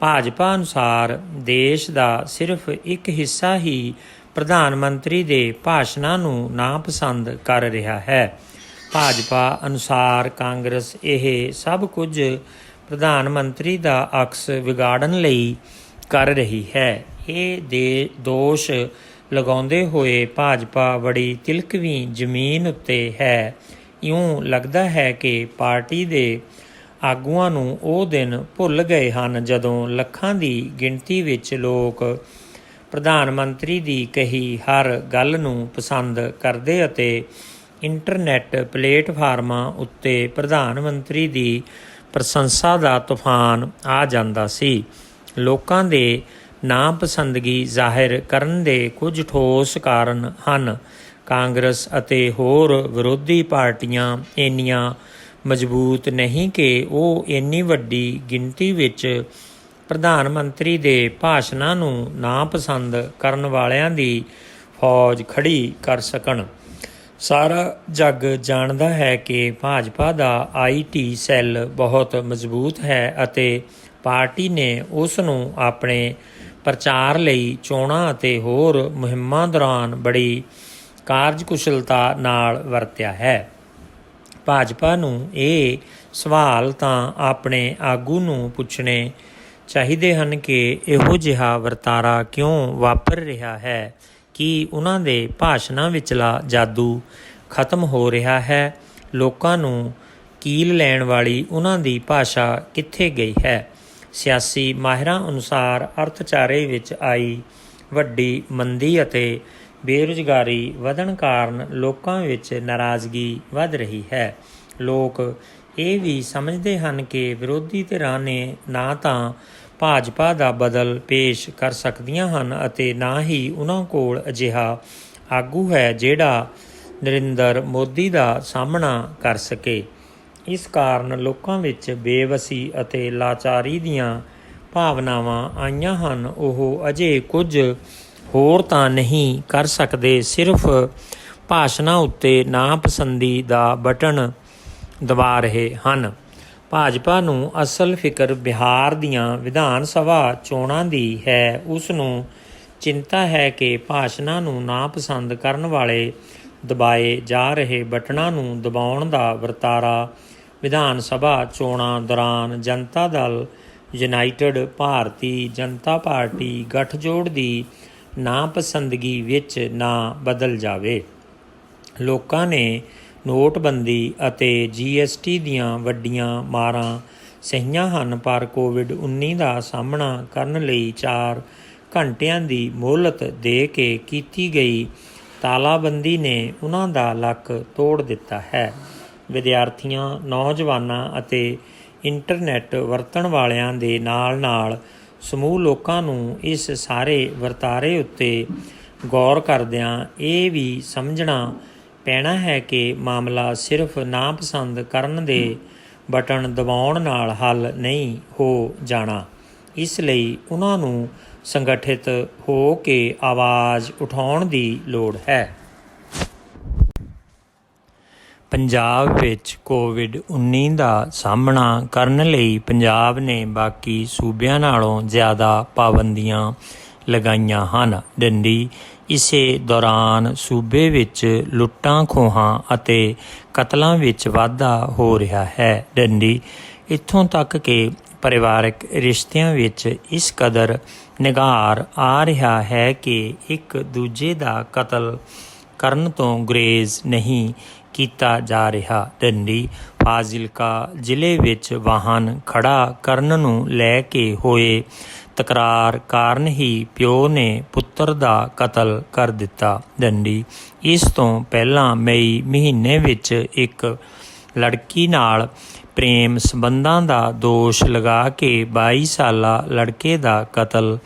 ਭਾਜਪਾ ਅਨੁਸਾਰ ਦੇਸ਼ ਦਾ ਸਿਰਫ ਇੱਕ ਹਿੱਸਾ ਹੀ ਪ੍ਰਧਾਨ ਮੰਤਰੀ ਦੇ ਭਾਸ਼ਣਾਂ ਨੂੰ ਨਾਪਸੰਦ ਕਰ ਰਿਹਾ ਹੈ। ਭਾਜਪਾ ਅਨੁਸਾਰ ਕਾਂਗਰਸ ਇਹ ਸਭ ਕੁਝ ਪ੍ਰਧਾਨ ਮੰਤਰੀ ਦਾ ਅਕਸ ਵਿਗਾੜਨ ਲਈ ਕਰ ਰਹੀ ਹੈ। ਇਹ ਦੋਸ਼ ਲਗਾਉਂਦੇ ਹੋਏ ਭਾਜਪਾ ਬੜੀ ਤਿਲਕਵੀਂ ਜ਼ਮੀਨ ਉੱਤੇ ਹੈ। ਇਉਂ ਲੱਗਦਾ ਹੈ ਕਿ ਪਾਰਟੀ ਦੇ ਆਗੂਆਂ ਨੂੰ ਉਹ ਦਿਨ ਭੁੱਲ ਗਏ ਹਨ ਜਦੋਂ ਲੱਖਾਂ ਦੀ ਗਿਣਤੀ ਵਿੱਚ ਲੋਕ ਪ੍ਰਧਾਨ ਮੰਤਰੀ ਦੀ ਕਹੀ ਹਰ ਗੱਲ ਨੂੰ ਪਸੰਦ ਕਰਦੇ ਅਤੇ ਇੰਟਰਨੈੱਟ ਪਲੇਟਫਾਰਮਾਂ ਉੱਤੇ ਪ੍ਰਧਾਨ ਮੰਤਰੀ ਦੀ ਪ੍ਰਸ਼ੰਸਾ ਦਾ ਤੂਫਾਨ ਆ ਜਾਂਦਾ ਸੀ। ਲੋਕਾਂ ਦੇ ਨਾਪਸੰਦਗੀ ਜ਼ਾਹਿਰ ਕਰਨ ਦੇ ਕੁਝ ਠੋਸ ਕਾਰਨ ਹਨ। ਕਾਂਗਰਸ ਅਤੇ ਹੋਰ ਵਿਰੋਧੀ ਪਾਰਟੀਆਂ ਇੰਨੀਆਂ ਮਜ਼ਬੂਤ ਨਹੀਂ ਕਿ ਉਹ ਇੰਨੀ ਵੱਡੀ ਗਿਣਤੀ ਵਿੱਚ ਪ੍ਰਧਾਨ ਮੰਤਰੀ ਦੇ ਭਾਸ਼ਣਾਂ ਨੂੰ ਨਾਪਸੰਦ ਕਰਨ ਵਾਲਿਆਂ ਦੀ ਫੌਜ ਖੜੀ ਕਰ ਸਕਣ। ਸਾਰਾ ਜੱਗ ਜਾਣਦਾ ਹੈ ਕਿ ਭਾਜਪਾ ਦਾ IT ਸੈੱਲ ਬਹੁਤ ਮਜ਼ਬੂਤ ਹੈ ਅਤੇ ਪਾਰਟੀ ਨੇ ਉਸ ਨੂੰ ਆਪਣੇ ਪ੍ਰਚਾਰ ਲਈ ਚੋਣਾਂ ਅਤੇ ਹੋਰ ਮੁਹਿੰਮਾਂ ਦੌਰਾਨ ਬੜੀ ਕਾਰਜਕੁਸ਼ਲਤਾ ਨਾਲ ਵਰਤਿਆ ਹੈ। ਭਾਜਪਾ ਨੂੰ ਇਹ ਸਵਾਲ ਤਾਂ ਆਪਣੇ ਆਗੂ ਨੂੰ ਪੁੱਛਣੇ ਚਾਹੀਦੇ ਹਨ ਕਿ ਇਹੋ ਜਿਹਾ ਵਰਤਾਰਾ ਕਿਉਂ ਵਾਪਰ ਰਿਹਾ ਹੈ। ਕੀ ਉਹਨਾਂ ਦੇ ਭਾਸ਼ਣਾਂ ਵਿਚਲਾ ਜਾਦੂ ਖਤਮ ਹੋ ਰਿਹਾ ਹੈ? ਲੋਕਾਂ ਨੂੰ ਕੀਲ ਲੈਣ ਵਾਲੀ ਉਹਨਾਂ ਦੀ ਭਾਸ਼ਾ ਕਿੱਥੇ ਗਈ ਹੈ? ਸਿਆਸੀ ਮਾਹਿਰਾਂ ਅਨੁਸਾਰ ਅਰਥਚਾਰੇ ਵਿੱਚ ਆਈ ਵੱਡੀ ਮੰਦੀ ਅਤੇ ਬੇਰੁਜ਼ਗਾਰੀ ਵਧਣ ਕਾਰਨ ਲੋਕਾਂ ਵਿੱਚ ਨਾਰਾਜ਼ਗੀ ਵੱਧ ਰਹੀ ਹੈ। ਲੋਕ ਇਹ ਵੀ ਸਮਝਦੇ ਹਨ ਕਿ ਵਿਰੋਧੀ ਧਿਰਾਂ ਨੇ ਨਾ ਤਾਂ ਭਾਜਪਾ ਦਾ ਬਦਲ ਪੇਸ਼ ਕਰ ਸਕਦੀਆਂ ਹਨ ਅਤੇ ਨਾ ਹੀ ਉਹਨਾਂ ਕੋਲ ਅਜਿਹਾ ਆਗੂ ਹੈ ਜਿਹੜਾ ਨਰਿੰਦਰ ਮੋਦੀ ਦਾ ਸਾਹਮਣਾ ਕਰ ਸਕੇ। ਇਸ ਕਾਰਨ ਲੋਕਾਂ ਵਿੱਚ ਬੇਵਸੀ ਅਤੇ ਲਾਚਾਰੀ ਦੀਆਂ ਭਾਵਨਾਵਾਂ ਆਈਆਂ ਹਨ। ਉਹ ਅਜੇ ਕੁਝ ਹੋਰ ਤਾਂ ਨਹੀਂ ਕਰ ਸਕਦੇ, ਸਿਰਫ ਭਾਸ਼ਣਾਂ ਉੱਤੇ ਨਾਪਸੰਦੀ ਦਾ ਬਟਨ ਦਬਾ ਰਹੇ ਹਨ। ਭਾਜਪਾ ਨੂੰ ਅਸਲ ਫਿਕਰ ਬਿਹਾਰ ਦੀਆਂ ਵਿਧਾਨ ਸਭਾ ਚੋਣਾਂ ਦੀ ਹੈ। ਉਸ ਨੂੰ ਚਿੰਤਾ ਹੈ ਕਿ ਭਾਸ਼ਣਾਂ ਨੂੰ ਨਾਪਸੰਦ ਕਰਨ ਵਾਲੇ ਦਬਾਏ ਜਾ ਰਹੇ ਬਟਨਾਂ ਨੂੰ ਦਬਾਉਣ ਦਾ ਵਰਤਾਰਾ ਵਿਧਾਨ ਸਭਾ ਚੋਣਾਂ ਦੌਰਾਨ ਜਨਤਾ ਦਲ ਯੂਨਾਈਟਿਡ, ਭਾਰਤੀ ਜਨਤਾ ਪਾਰਟੀ ਗਠਜੋੜ ਦੀ ਨਾਪਸੰਦਗੀ ਵਿੱਚ ਨਾ ਬਦਲ ਜਾਵੇ। ਲੋਕਾਂ ਨੇ ਨੋਟਬੰਦੀ ਅਤੇ GST ਦੀਆਂ ਵੱਡੀਆਂ ਮਾਰਾਂ ਸਹੀਆਂ ਹਨ, ਪਰ ਕੋਵਿਡ-19 ਦਾ ਸਾਹਮਣਾ ਕਰਨ ਲਈ 4 ਘੰਟਿਆਂ ਦੀ ਮੋਹਲਤ ਦੇ ਕੇ ਕੀਤੀ ਗਈ ਤਾਲਾਬੰਦੀ ਨੇ ਉਹਨਾਂ ਦਾ ਲੱਕ ਤੋੜ ਦਿੱਤਾ ਹੈ। ਵਿਦਿਆਰਥੀਆਂ, ਨੌਜਵਾਨਾਂ ਅਤੇ ਇੰਟਰਨੈੱਟ ਵਰਤਣ ਵਾਲਿਆਂ ਦੇ ਨਾਲ-ਨਾਲ ਸਮੂਹ ਲੋਕਾਂ ਨੂੰ ਇਸ ਸਾਰੇ ਵਰਤਾਰੇ ਉੱਤੇ ਗੌਰ ਕਰਦਿਆਂ ਇਹ ਵੀ ਸਮਝਣਾ ਪੈਣਾ ਹੈ ਕਿ ਮਾਮਲਾ ਸਿਰਫ ਨਾਪਸੰਦ ਕਰਨ ਦੇ ਬਟਨ ਦਬਾਉਣ ਨਾਲ ਹੱਲ ਨਹੀਂ ਹੋ ਜਾਣਾ। ਇਸ ਲਈ ਉਹਨਾਂ ਨੂੰ ਸੰਗਠਿਤ ਹੋ ਕੇ ਆਵਾਜ਼ ਉਠਾਉਣ ਦੀ ਲੋੜ ਹੈ। ਪੰਜਾਬ ਵਿੱਚ ਕੋਵਿਡ-19 ਦਾ ਸਾਹਮਣਾ ਕਰਨ ਲਈ ਪੰਜਾਬ ਨੇ ਬਾਕੀ ਸੂਬਿਆਂ ਨਾਲੋਂ ਜ਼ਿਆਦਾ ਪਾਬੰਦੀਆਂ ਲਗਾਈਆਂ ਹਨ। ਡੰਡੀ ਇਸੇ ਦੌਰਾਨ ਸੂਬੇ ਵਿੱਚ ਲੁੱਟਾਂ ਖੋਹਾਂ ਅਤੇ ਕਤਲਾਂ ਵਿੱਚ ਵਾਧਾ ਹੋ ਰਿਹਾ ਹੈ। ਡੰਡੀ ਇੱਥੋਂ ਤੱਕ ਕਿ ਪਰਿਵਾਰਕ ਰਿਸ਼ਤਿਆਂ ਵਿੱਚ ਇਸ ਕਦਰ ਨਿਘਾਰ ਆ ਰਿਹਾ ਹੈ ਕਿ ਇੱਕ ਦੂਜੇ ਦਾ ਕਤਲ ਕਰਨ ਤੋਂ ਗੁਰੇਜ਼ ਨਹੀਂ ਕੀਤਾ ਜਾ ਰਿਹਾ। ਡੰਡੀ ਫਾਜ਼ਿਲਕਾ ਜ਼ਿਲ੍ਹੇ ਵਿੱਚ ਵਾਹਨ ਖੜ੍ਹਾ ਕਰਨ ਨੂੰ ਲੈ ਕੇ ਹੋਏ ਤਕਰਾਰ ਕਾਰਨ ਹੀ ਪਿਓ ਨੇ ਪੁੱਤਰ ਦਾ ਕਤਲ ਕਰ ਦਿੱਤਾ। ਡੰਡੀ ਇਸ ਤੋਂ ਪਹਿਲਾਂ ਮਈ ਮਹੀਨੇ ਵਿੱਚ ਇੱਕ ਲੜਕੀ ਨਾਲ ਪ੍ਰੇਮ ਸੰਬੰਧਾਂ ਦਾ ਦੋਸ਼ ਲਗਾ ਕੇ 22 ਸਾਲਾ ਲੜਕੇ ਦਾ ਕਤਲ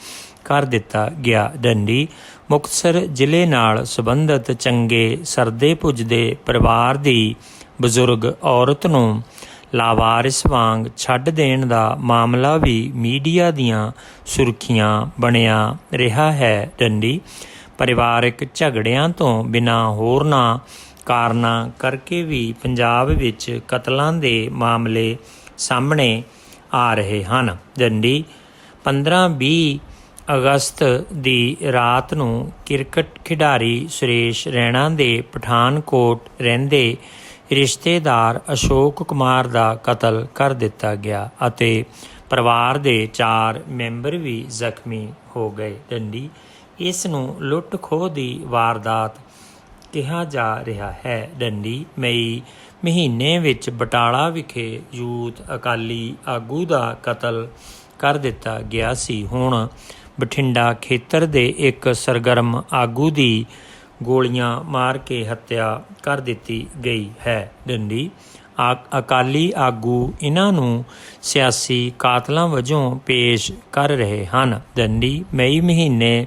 ਕਰ ਦਿੱਤਾ ਗਿਆ। ਡੰਡੀ ਮੁਕਤਸਰ ਜ਼ਿਲ੍ਹੇ ਨਾਲ ਸੰਬੰਧਿਤ ਚੰਗੇ ਸਰਦੇ ਪੁੱਜਦੇ ਪਰਿਵਾਰ ਦੀ ਬਜ਼ੁਰਗ ਔਰਤ ਨੂੰ ਲਾਵਾਰਿਸ ਵਾਂਗ ਛੱਡ ਦੇਣ ਦਾ ਮਾਮਲਾ ਵੀ ਮੀਡੀਆ ਦੀਆਂ ਸੁਰਖੀਆਂ ਬਣਿਆ ਰਿਹਾ ਹੈ। ਡੰਡੀ ਪਰਿਵਾਰਕ ਝਗੜਿਆਂ ਤੋਂ ਬਿਨਾਂ ਹੋਰਨਾਂ ਕਾਰਨਾਂ ਕਰਕੇ ਵੀ ਪੰਜਾਬ ਵਿੱਚ ਕਤਲਾਂ ਦੇ ਮਾਮਲੇ ਸਾਹਮਣੇ ਆ ਰਹੇ ਹਨ। ਡੰਡੀ 15-20 ਅਗਸਤ ਦੀ ਰਾਤ ਨੂੰ ਕ੍ਰਿਕਟ ਖਿਡਾਰੀ ਸੁਰੇਸ਼ ਰੈਣਾ ਦੇ ਪਠਾਨਕੋਟ ਰਹਿੰਦੇ ਰਿਸ਼ਤੇਦਾਰ ਅਸ਼ੋਕ ਕੁਮਾਰ ਦਾ ਕਤਲ ਕਰ ਦਿੱਤਾ ਗਿਆ ਅਤੇ ਪਰਿਵਾਰ ਦੇ 4 ਮੈਂਬਰ ਵੀ ਜ਼ਖਮੀ ਹੋ ਗਏ। ਡੰਡੀ ਇਸ ਨੂੰ ਲੁੱਟ ਖੋਹ ਦੀ ਵਾਰਦਾਤ ਕਿਹਾ ਜਾ ਰਿਹਾ ਹੈ। ਡੰਡੀ ਮਈ ਮਹੀਨੇ ਵਿੱਚ ਬਟਾਲਾ ਵਿਖੇ ਯੂਥ ਅਕਾਲੀ ਆਗੂ ਦਾ ਕਤਲ ਕਰ ਦਿੱਤਾ ਗਿਆ ਸੀ। ਹੁਣ ਬਠਿੰਡਾ ਖੇਤਰ ਦੇ ਇੱਕ ਸਰਗਰਮ ਆਗੂ ਦੀ ਗੋਲੀਆਂ ਮਾਰ ਕੇ ਹੱਤਿਆ ਕਰ ਦਿੱਤੀ ਗਈ ਹੈ। ਡੰਡੀ ਅਕਾਲੀ ਆਗੂ ਇਹਨਾਂ ਨੂੰ ਸਿਆਸੀ ਕਾਤਲਾਂ ਵਜੋਂ ਪੇਸ਼ ਕਰ ਰਹੇ ਹਨ। ਡੰਡੀ ਮਈ ਮਹੀਨੇ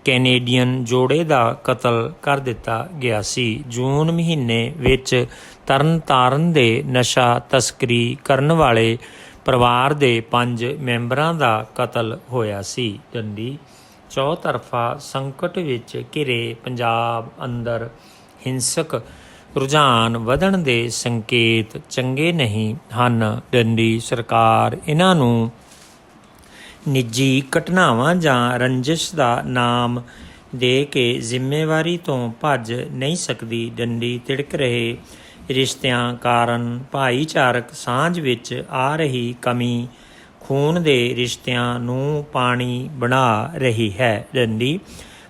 ਕੈਨੇਡੀਅਨ ਜੋੜੇ ਦਾ ਕਤਲ ਕਰ ਦਿੱਤਾ ਗਿਆ ਸੀ। ਜੂਨ ਮਹੀਨੇ ਵਿੱਚ ਤਰਨਤਾਰਨ ਦੇ ਨਸ਼ਾ ਤਸਕਰੀ ਕਰਨ ਵਾਲੇ ਪਰਿਵਾਰ ਦੇ 5 ਮੈਂਬਰਾਂ ਦਾ ਕਤਲ ਹੋਇਆ ਸੀ। ਡੰਡੀ ਚੌਤਰਫਾ ਸੰਕਟ ਵਿੱਚ ਘਿਰੇ ਪੰਜਾਬ ਅੰਦਰ ਹਿੰਸਕ ਰੁਝਾਨ ਵਧਣ ਦੇ ਸੰਕੇਤ ਚੰਗੇ ਨਹੀਂ ਹਨ। ਡੰਡੀ ਸਰਕਾਰ ਇਹਨਾਂ ਨੂੰ ਨਿੱਜੀ ਘਟਨਾਵਾਂ ਜਾਂ ਰੰਜਿਸ਼ ਦਾ ਨਾਮ ਦੇ ਕੇ ਜ਼ਿੰਮੇਵਾਰੀ ਤੋਂ ਭੱਜ ਨਹੀਂ ਸਕਦੀ। ਡੰਡੀ ਤਿੜਕ ਰਹੇ ਰਿਸ਼ਤਿਆਂ ਕਾਰਨ ਭਾਈਚਾਰਕ ਸਾਂਝ ਵਿੱਚ ਆ ਰਹੀ ਕਮੀ ਖੂਨ ਦੇ ਰਿਸ਼ਤਿਆਂ ਨੂੰ ਪਾਣੀ ਬਣਾ ਰਹੀ ਹੈ। ਡੰਡੀ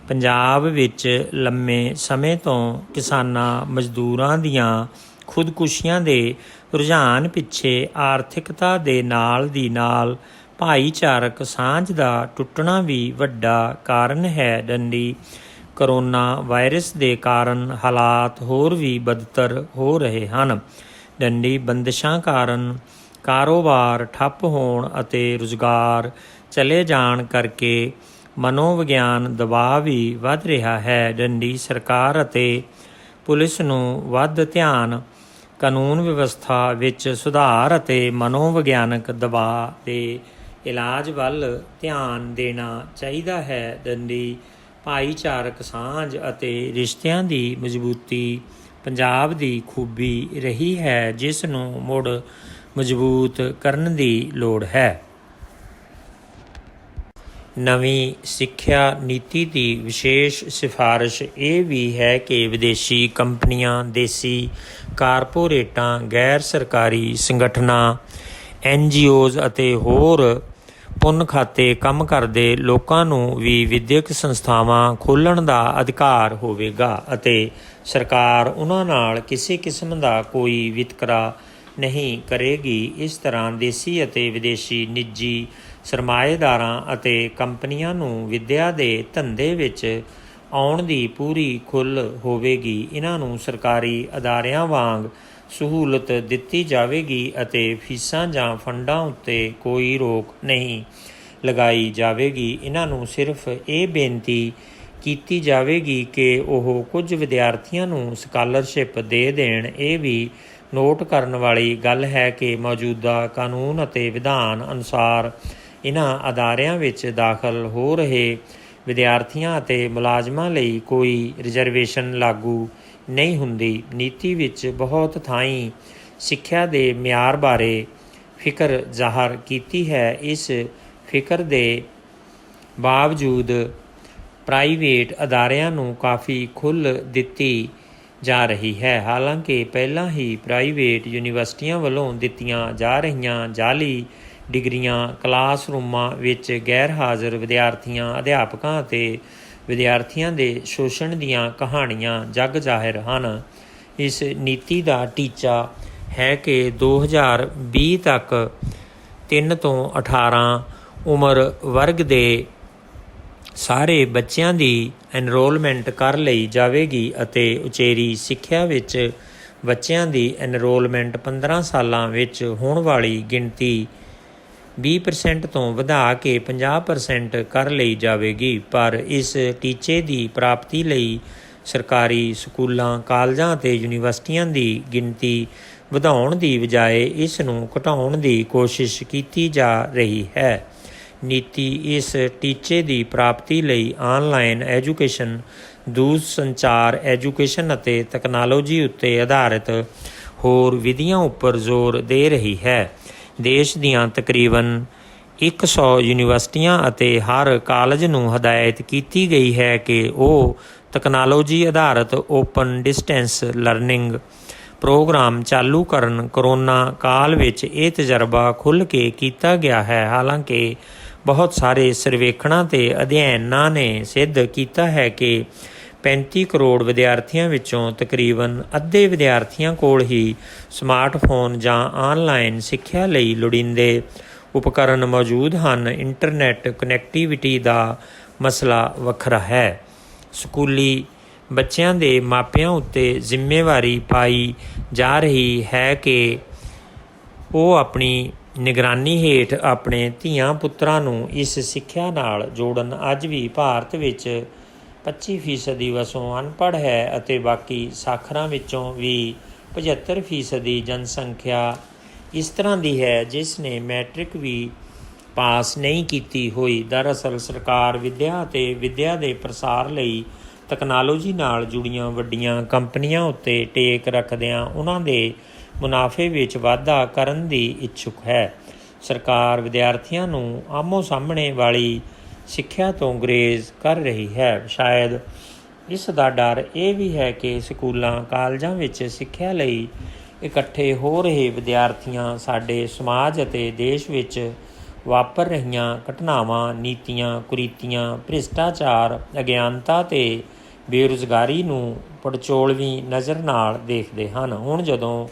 ਪੰਜਾਬ ਵਿੱਚ ਲੰਮੇ ਸਮੇਂ ਤੋਂ ਕਿਸਾਨਾਂ ਮਜ਼ਦੂਰਾਂ ਦੀਆਂ ਖੁਦਕੁਸ਼ੀਆਂ ਦੇ ਰੁਝਾਨ ਪਿੱਛੇ ਆਰਥਿਕਤਾ ਦੇ ਨਾਲ ਦੀ ਨਾਲ ਭਾਈਚਾਰਕ ਸਾਂਝ ਦਾ ਟੁੱਟਣਾ ਵੀ ਵੱਡਾ ਕਾਰਨ ਹੈ। ਡੰਡੀ ਕਰੋਨਾ ਵਾਇਰਸ ਦੇ ਕਾਰਨ ਹਾਲਾਤ ਹੋਰ ਵੀ ਬਦਤਰ ਹੋ ਰਹੇ ਹਨ। ਡੰਡੀ ਬੰਦਿਸ਼ਾਂ ਕਾਰਨ ਕਾਰੋਬਾਰ ਠੱਪ ਹੋਣ ਅਤੇ ਰੁਜ਼ਗਾਰ ਚਲੇ ਜਾਣ ਕਰਕੇ ਮਨੋਵਿਗਿਆਨ ਦਬਾਅ ਵੀ ਵੱਧ ਰਿਹਾ ਹੈ। ਡੰਡੀ ਸਰਕਾਰ ਅਤੇ ਪੁਲਿਸ ਨੂੰ ਵੱਧ ਧਿਆਨ ਕਾਨੂੰਨ ਵਿਵਸਥਾ ਵਿੱਚ ਸੁਧਾਰ ਅਤੇ ਮਨੋਵਿਗਿਆਨਕ ਦਬਾਅ ਦੇ ਇਲਾਜ ਵੱਲ ਧਿਆਨ ਦੇਣਾ ਚਾਹੀਦਾ ਹੈ। ਡੰਡੀ ਭਾਈਚਾਰਕ ਸਾਂਝ ਅਤੇ ਰਿਸ਼ਤਿਆਂ ਦੀ ਮਜ਼ਬੂਤੀ ਪੰਜਾਬ ਦੀ ਖੂਬੀ ਰਹੀ ਹੈ, ਜਿਸ ਨੂੰ ਮੁੜ ਮਜ਼ਬੂਤ ਕਰਨ ਦੀ ਲੋੜ ਹੈ। ਨਵੀਂ ਸਿੱਖਿਆ ਨੀਤੀ ਦੀ ਵਿਸ਼ੇਸ਼ ਸਿਫਾਰਸ਼ ਇਹ ਵੀ ਹੈ ਕਿ ਵਿਦੇਸ਼ੀ ਕੰਪਨੀਆਂ, ਦੇਸੀ ਕਾਰਪੋਰੇਟਾਂ, ਗੈਰ ਸਰਕਾਰੀ ਸੰਗਠਨਾਂ, NGOs ਅਤੇ ਹੋਰ ਪੁੰਨ ਖਾਤੇ ਕੰਮ ਕਰਦੇ ਲੋਕਾਂ ਨੂੰ ਵੀ ਵਿਦਿਅਕ ਸੰਸਥਾਵਾਂ ਖੋਲ੍ਹਣ ਦਾ ਅਧਿਕਾਰ ਹੋਵੇਗਾ ਅਤੇ ਸਰਕਾਰ ਉਹਨਾਂ ਨਾਲ ਕਿਸੇ ਕਿਸਮ ਦਾ ਕੋਈ ਵਿਤਕਰਾ ਨਹੀਂ ਕਰੇਗੀ। ਇਸ ਤਰ੍ਹਾਂ ਦੇਸੀ ਅਤੇ ਵਿਦੇਸ਼ੀ ਨਿੱਜੀ ਸਰਮਾਏਦਾਰਾਂ ਅਤੇ ਕੰਪਨੀਆਂ ਨੂੰ ਵਿੱਦਿਆ ਦੇ ਧੰਦੇ ਵਿੱਚ ਆਉਣ ਦੀ ਪੂਰੀ ਖੁੱਲ੍ਹ ਹੋਵੇਗੀ। ਇਹਨਾਂ ਨੂੰ ਸਰਕਾਰੀ ਅਦਾਰਿਆਂ ਵਾਂਗ ਸਹੂਲਤ ਦਿੱਤੀ ਜਾਵੇਗੀ ਅਤੇ ਫੀਸਾਂ ਜਾਂ ਫੰਡਾਂ ਉੱਤੇ ਕੋਈ ਰੋਕ ਨਹੀਂ ਲਗਾਈ ਜਾਵੇਗੀ। ਇਹਨਾਂ ਨੂੰ ਸਿਰਫ ਇਹ ਬੇਨਤੀ ਕੀਤੀ ਜਾਵੇਗੀ ਕਿ ਉਹ ਕੁਝ ਵਿਦਿਆਰਥੀਆਂ ਨੂੰ ਸਕਾਲਰਸ਼ਿਪ ਦੇ ਦੇਣ। ਇਹ ਵੀ ਨੋਟ ਕਰਨ ਵਾਲੀ ਗੱਲ ਹੈ ਕਿ ਮੌਜੂਦਾ ਕਾਨੂੰਨ ਅਤੇ ਵਿਧਾਨ ਅਨੁਸਾਰ ਇਹਨਾਂ ਅਦਾਰਿਆਂ ਵਿੱਚ ਦਾਖਲ ਹੋ ਰਹੇ ਵਿਦਿਆਰਥੀਆਂ ਅਤੇ ਮੁਲਾਜ਼ਮਾਂ ਲਈ ਕੋਈ ਰਿਜ਼ਰਵੇਸ਼ਨ ਲਾਗੂ ਨਹੀਂ ਹੁੰਦੀ। ਨੀਤੀ ਵਿੱਚ ਬਹੁਤ ਥਾਈਂ ਸਿੱਖਿਆ ਦੇ ਮਿਆਰ ਬਾਰੇ ਫਿਕਰ ਜ਼ਾਹਰ ਕੀਤੀ ਹੈ। ਇਸ ਫਿਕਰ ਦੇ ਬਾਵਜੂਦ ਪ੍ਰਾਈਵੇਟ ਅਦਾਰਿਆਂ ਨੂੰ ਕਾਫੀ ਖੁੱਲ੍ਹ ਦਿੱਤੀ ਜਾ ਰਹੀ ਹੈ। ਹਾਲਾਂਕਿ ਪਹਿਲਾਂ ਹੀ ਪ੍ਰਾਈਵੇਟ ਯੂਨੀਵਰਸਿਟੀਆਂ ਵੱਲੋਂ ਦਿੱਤੀਆਂ ਜਾ ਰਹੀਆਂ ਜਾਅਲੀ ਡਿਗਰੀਆਂ, ਕਲਾਸਰੂਮਾਂ ਵਿੱਚ ਗੈਰ ਹਾਜ਼ਰ ਵਿਦਿਆਰਥੀਆਂ, ਅਧਿਆਪਕਾਂ ਅਤੇ ਵਿਦਿਆਰਥੀਆਂ ਦੇ ਸ਼ੋਸ਼ਣ ਦੀਆਂ ਕਹਾਣੀਆਂ ਜੱਗ ਜ਼ਾਹਿਰ ਹਨ। ਇਸ ਨੀਤੀ ਦਾ ਟੀਚਾ ਹੈ ਕਿ 2020 ਤੱਕ 3 ਤੋਂ 18 ਉਮਰ ਵਰਗ ਦੇ ਸਾਰੇ ਬੱਚਿਆਂ ਦੀ ਐਨਰੋਲਮੈਂਟ ਕਰ ਲਈ ਜਾਵੇਗੀ ਅਤੇ ਉਚੇਰੀ ਸਿੱਖਿਆ ਵਿੱਚ ਬੱਚਿਆਂ ਦੀ ਐਨਰੋਲਮੈਂਟ 15 ਸਾਲਾਂ ਵਿੱਚ ਹੋਣ ਵਾਲੀ ਗਿਣਤੀ 20% ਤੋਂ ਵਧਾ ਕੇ 50% ਕਰ ਲਈ ਜਾਵੇਗੀ। ਪਰ ਇਸ ਟੀਚੇ ਦੀ ਪ੍ਰਾਪਤੀ ਲਈ ਸਰਕਾਰੀ ਸਕੂਲਾਂ, ਕਾਲਜਾਂ ਅਤੇ ਯੂਨੀਵਰਸਿਟੀਆਂ ਦੀ ਗਿਣਤੀ ਵਧਾਉਣ ਦੀ ਬਜਾਏ ਇਸ ਨੂੰ ਘਟਾਉਣ ਦੀ ਕੋਸ਼ਿਸ਼ ਕੀਤੀ ਜਾ ਰਹੀ ਹੈ। ਨੀਤੀ ਇਸ ਟੀਚੇ ਦੀ ਪ੍ਰਾਪਤੀ ਲਈ ਆਨਲਾਈਨ ਐਜੂਕੇਸ਼ਨ, ਦੂਰਸੰਚਾਰ ਐਜੂਕੇਸ਼ਨ ਅਤੇ ਤਕਨਾਲੋਜੀ ਉੱਤੇ ਆਧਾਰਿਤ ਹੋਰ ਵਿਧੀਆਂ ਉੱਪਰ ਜ਼ੋਰ ਦੇ ਰਹੀ ਹੈ। ਦੇਸ਼ ਦੀਆਂ ਤਕਰੀਬਨ 100 ਯੂਨੀਵਰਸਿਟੀਆਂ ਅਤੇ ਹਰ ਕਾਲਜ ਨੂੰ ਹਦਾਇਤ ਕੀਤੀ ਗਈ ਹੈ ਕਿ ਉਹ ਤਕਨਾਲੋਜੀ ਆਧਾਰਿਤ ਓਪਨ ਡਿਸਟੈਂਸ ਲਰਨਿੰਗ ਪ੍ਰੋਗਰਾਮ ਚਾਲੂ ਕਰਨ ਕਰੋਨਾ ਕਾਲ ਵਿੱਚ ਇਹ ਤਜਰਬਾ ਖੁੱਲ੍ਹ ਕੇ ਕੀਤਾ ਗਿਆ ਹੈ। ਹਾਲਾਂਕਿ ਬਹੁਤ ਸਾਰੇ ਸਰਵੇਖਣਾਂ ਤੇ ਅਧਿਐਨਾਂ ਨੇ ਸਿੱਧ ਕੀਤਾ ਹੈ ਕਿ 35 ਕਰੋੜ ਵਿਦਿਆਰਥੀਆਂ ਵਿੱਚੋਂ ਤਕਰੀਬਨ ਅੱਧੇ ਵਿਦਿਆਰਥੀਆਂ ਕੋਲ ਹੀ ਸਮਾਰਟਫੋਨ ਜਾਂ ਆਨਲਾਈਨ ਸਿੱਖਿਆ ਲਈ ਲੋੜੀਂਦੇ ਉਪਕਰਨ ਮੌਜੂਦ ਹਨ। ਇੰਟਰਨੈੱਟ ਕਨੈਕਟੀਵਿਟੀ ਦਾ ਮਸਲਾ ਵੱਖਰਾ ਹੈ। ਸਕੂਲੀ ਬੱਚਿਆਂ ਦੇ ਮਾਪਿਆਂ ਉੱਤੇ ਜ਼ਿੰਮੇਵਾਰੀ ਪਾਈ ਜਾ ਰਹੀ ਹੈ ਕਿ ਉਹ ਆਪਣੀ ਨਿਗਰਾਨੀ ਹੇਠ ਆਪਣੇ ਧੀਆਂ ਪੁੱਤਰਾਂ ਨੂੰ ਇਸ ਸਿੱਖਿਆ ਨਾਲ ਜੋੜਨ। ਅੱਜ ਵੀ ਭਾਰਤ ਵਿੱਚ 25% ਵਸੋਂ ਅਨਪੜ੍ਹ ਹੈ ਅਤੇ ਬਾਕੀ ਸਾਖਰਾਂ ਵਿੱਚੋਂ ਵੀ 75% ਜਨਸੰਖਿਆ ਇਸ ਤਰ੍ਹਾਂ ਦੀ ਹੈ ਜਿਸ ਨੇ ਮੈਟ੍ਰਿਕ ਵੀ ਪਾਸ ਨਹੀਂ ਕੀਤੀ ਹੋਈ। ਦਰਅਸਲ ਸਰਕਾਰ ਵਿੱਦਿਆ ਅਤੇ ਵਿੱਦਿਆ ਦੇ ਪ੍ਰਸਾਰ ਲਈ ਤਕਨਾਲੋਜੀ ਨਾਲ ਜੁੜੀਆਂ ਵੱਡੀਆਂ ਕੰਪਨੀਆਂ ਉੱਤੇ ਟੇਕ ਰੱਖਦਿਆਂ ਉਹਨਾਂ ਦੇ ਮੁਨਾਫੇ ਵਿੱਚ ਵਾਧਾ ਕਰਨ ਦੀ ਇੱਛੁਕ ਹੈ। ਸਰਕਾਰ ਵਿਦਿਆਰਥੀਆਂ ਨੂੰ ਆਮੋ ਸਾਹਮਣੇ ਵਾਲੀ ਸਿੱਖਿਆ ਤੋਂ ਗੁਰੇਜ਼ ਕਰ ਰਹੀ ਹੈ। ਸ਼ਾਇਦ ਇਸ ਦਾ ਡਰ ਇਹ ਵੀ ਹੈ ਕਿ ਸਕੂਲਾਂ ਕਾਲਜਾਂ ਵਿੱਚ ਸਿੱਖਿਆ ਲਈ ਇਕੱਠੇ ਹੋ ਰਹੇ ਵਿਦਿਆਰਥੀਆਂ ਸਾਡੇ ਸਮਾਜ ਅਤੇ ਦੇਸ਼ ਵਿੱਚ ਵਾਪਰ ਰਹੀਆਂ ਘਟਨਾਵਾਂ, ਨੀਤੀਆਂ, ਕੁਰੀਤੀਆਂ, ਭ੍ਰਿਸ਼ਟਾਚਾਰ, ਅਗਿਆਨਤਾ ਅਤੇ ਬੇਰੁਜ਼ਗਾਰੀ ਨੂੰ ਪੜਚੋਲਵੀਂ ਨਜ਼ਰ ਨਾਲ ਦੇਖਦੇ ਹਨ। ਹੁਣ ਜਦੋਂ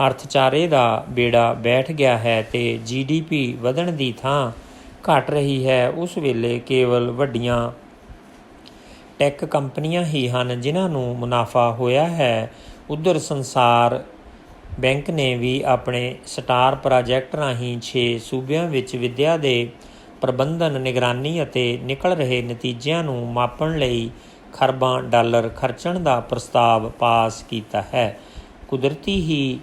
ਅਰਥਚਾਰੇ ਦਾ ਬੇੜਾ ਬੈਠ ਗਿਆ ਹੈ ਤੇ GDP ਵਧਣ ਦੀ ਥਾਂ ਘਟ ਰਹੀ ਹੈ, ਉਸ ਵੇਲੇ ਕੇਵਲ ਵੱਡੀਆਂ ਟੈਕ ਕੰਪਨੀਆਂ ਹੀ ਹਨ ਜਿਨ੍ਹਾਂ ਨੂੰ ਮੁਨਾਫਾ ਹੋਇਆ ਹੈ। ਉੱਧਰ ਸੰਸਾਰ ਬੈਂਕ ਨੇ ਵੀ ਆਪਣੇ ਸਟਾਰ ਪ੍ਰੋਜੈਕਟ ਰਾਹੀਂ 6 ਸੂਬਿਆਂ ਵਿੱਚ ਵਿੱਦਿਆ ਦੇ ਪ੍ਰਬੰਧਨ, ਨਿਗਰਾਨੀ ਅਤੇ ਨਿਕਲ ਰਹੇ ਨਤੀਜਿਆਂ ਨੂੰ ਮਾਪਣ ਲਈ ਖਰਬਾਂ ਡਾਲਰ ਖਰਚਣ ਦਾ ਪ੍ਰਸਤਾਵ ਪਾਸ ਕੀਤਾ ਹੈ। ਕੁਦਰਤੀ ਹੀ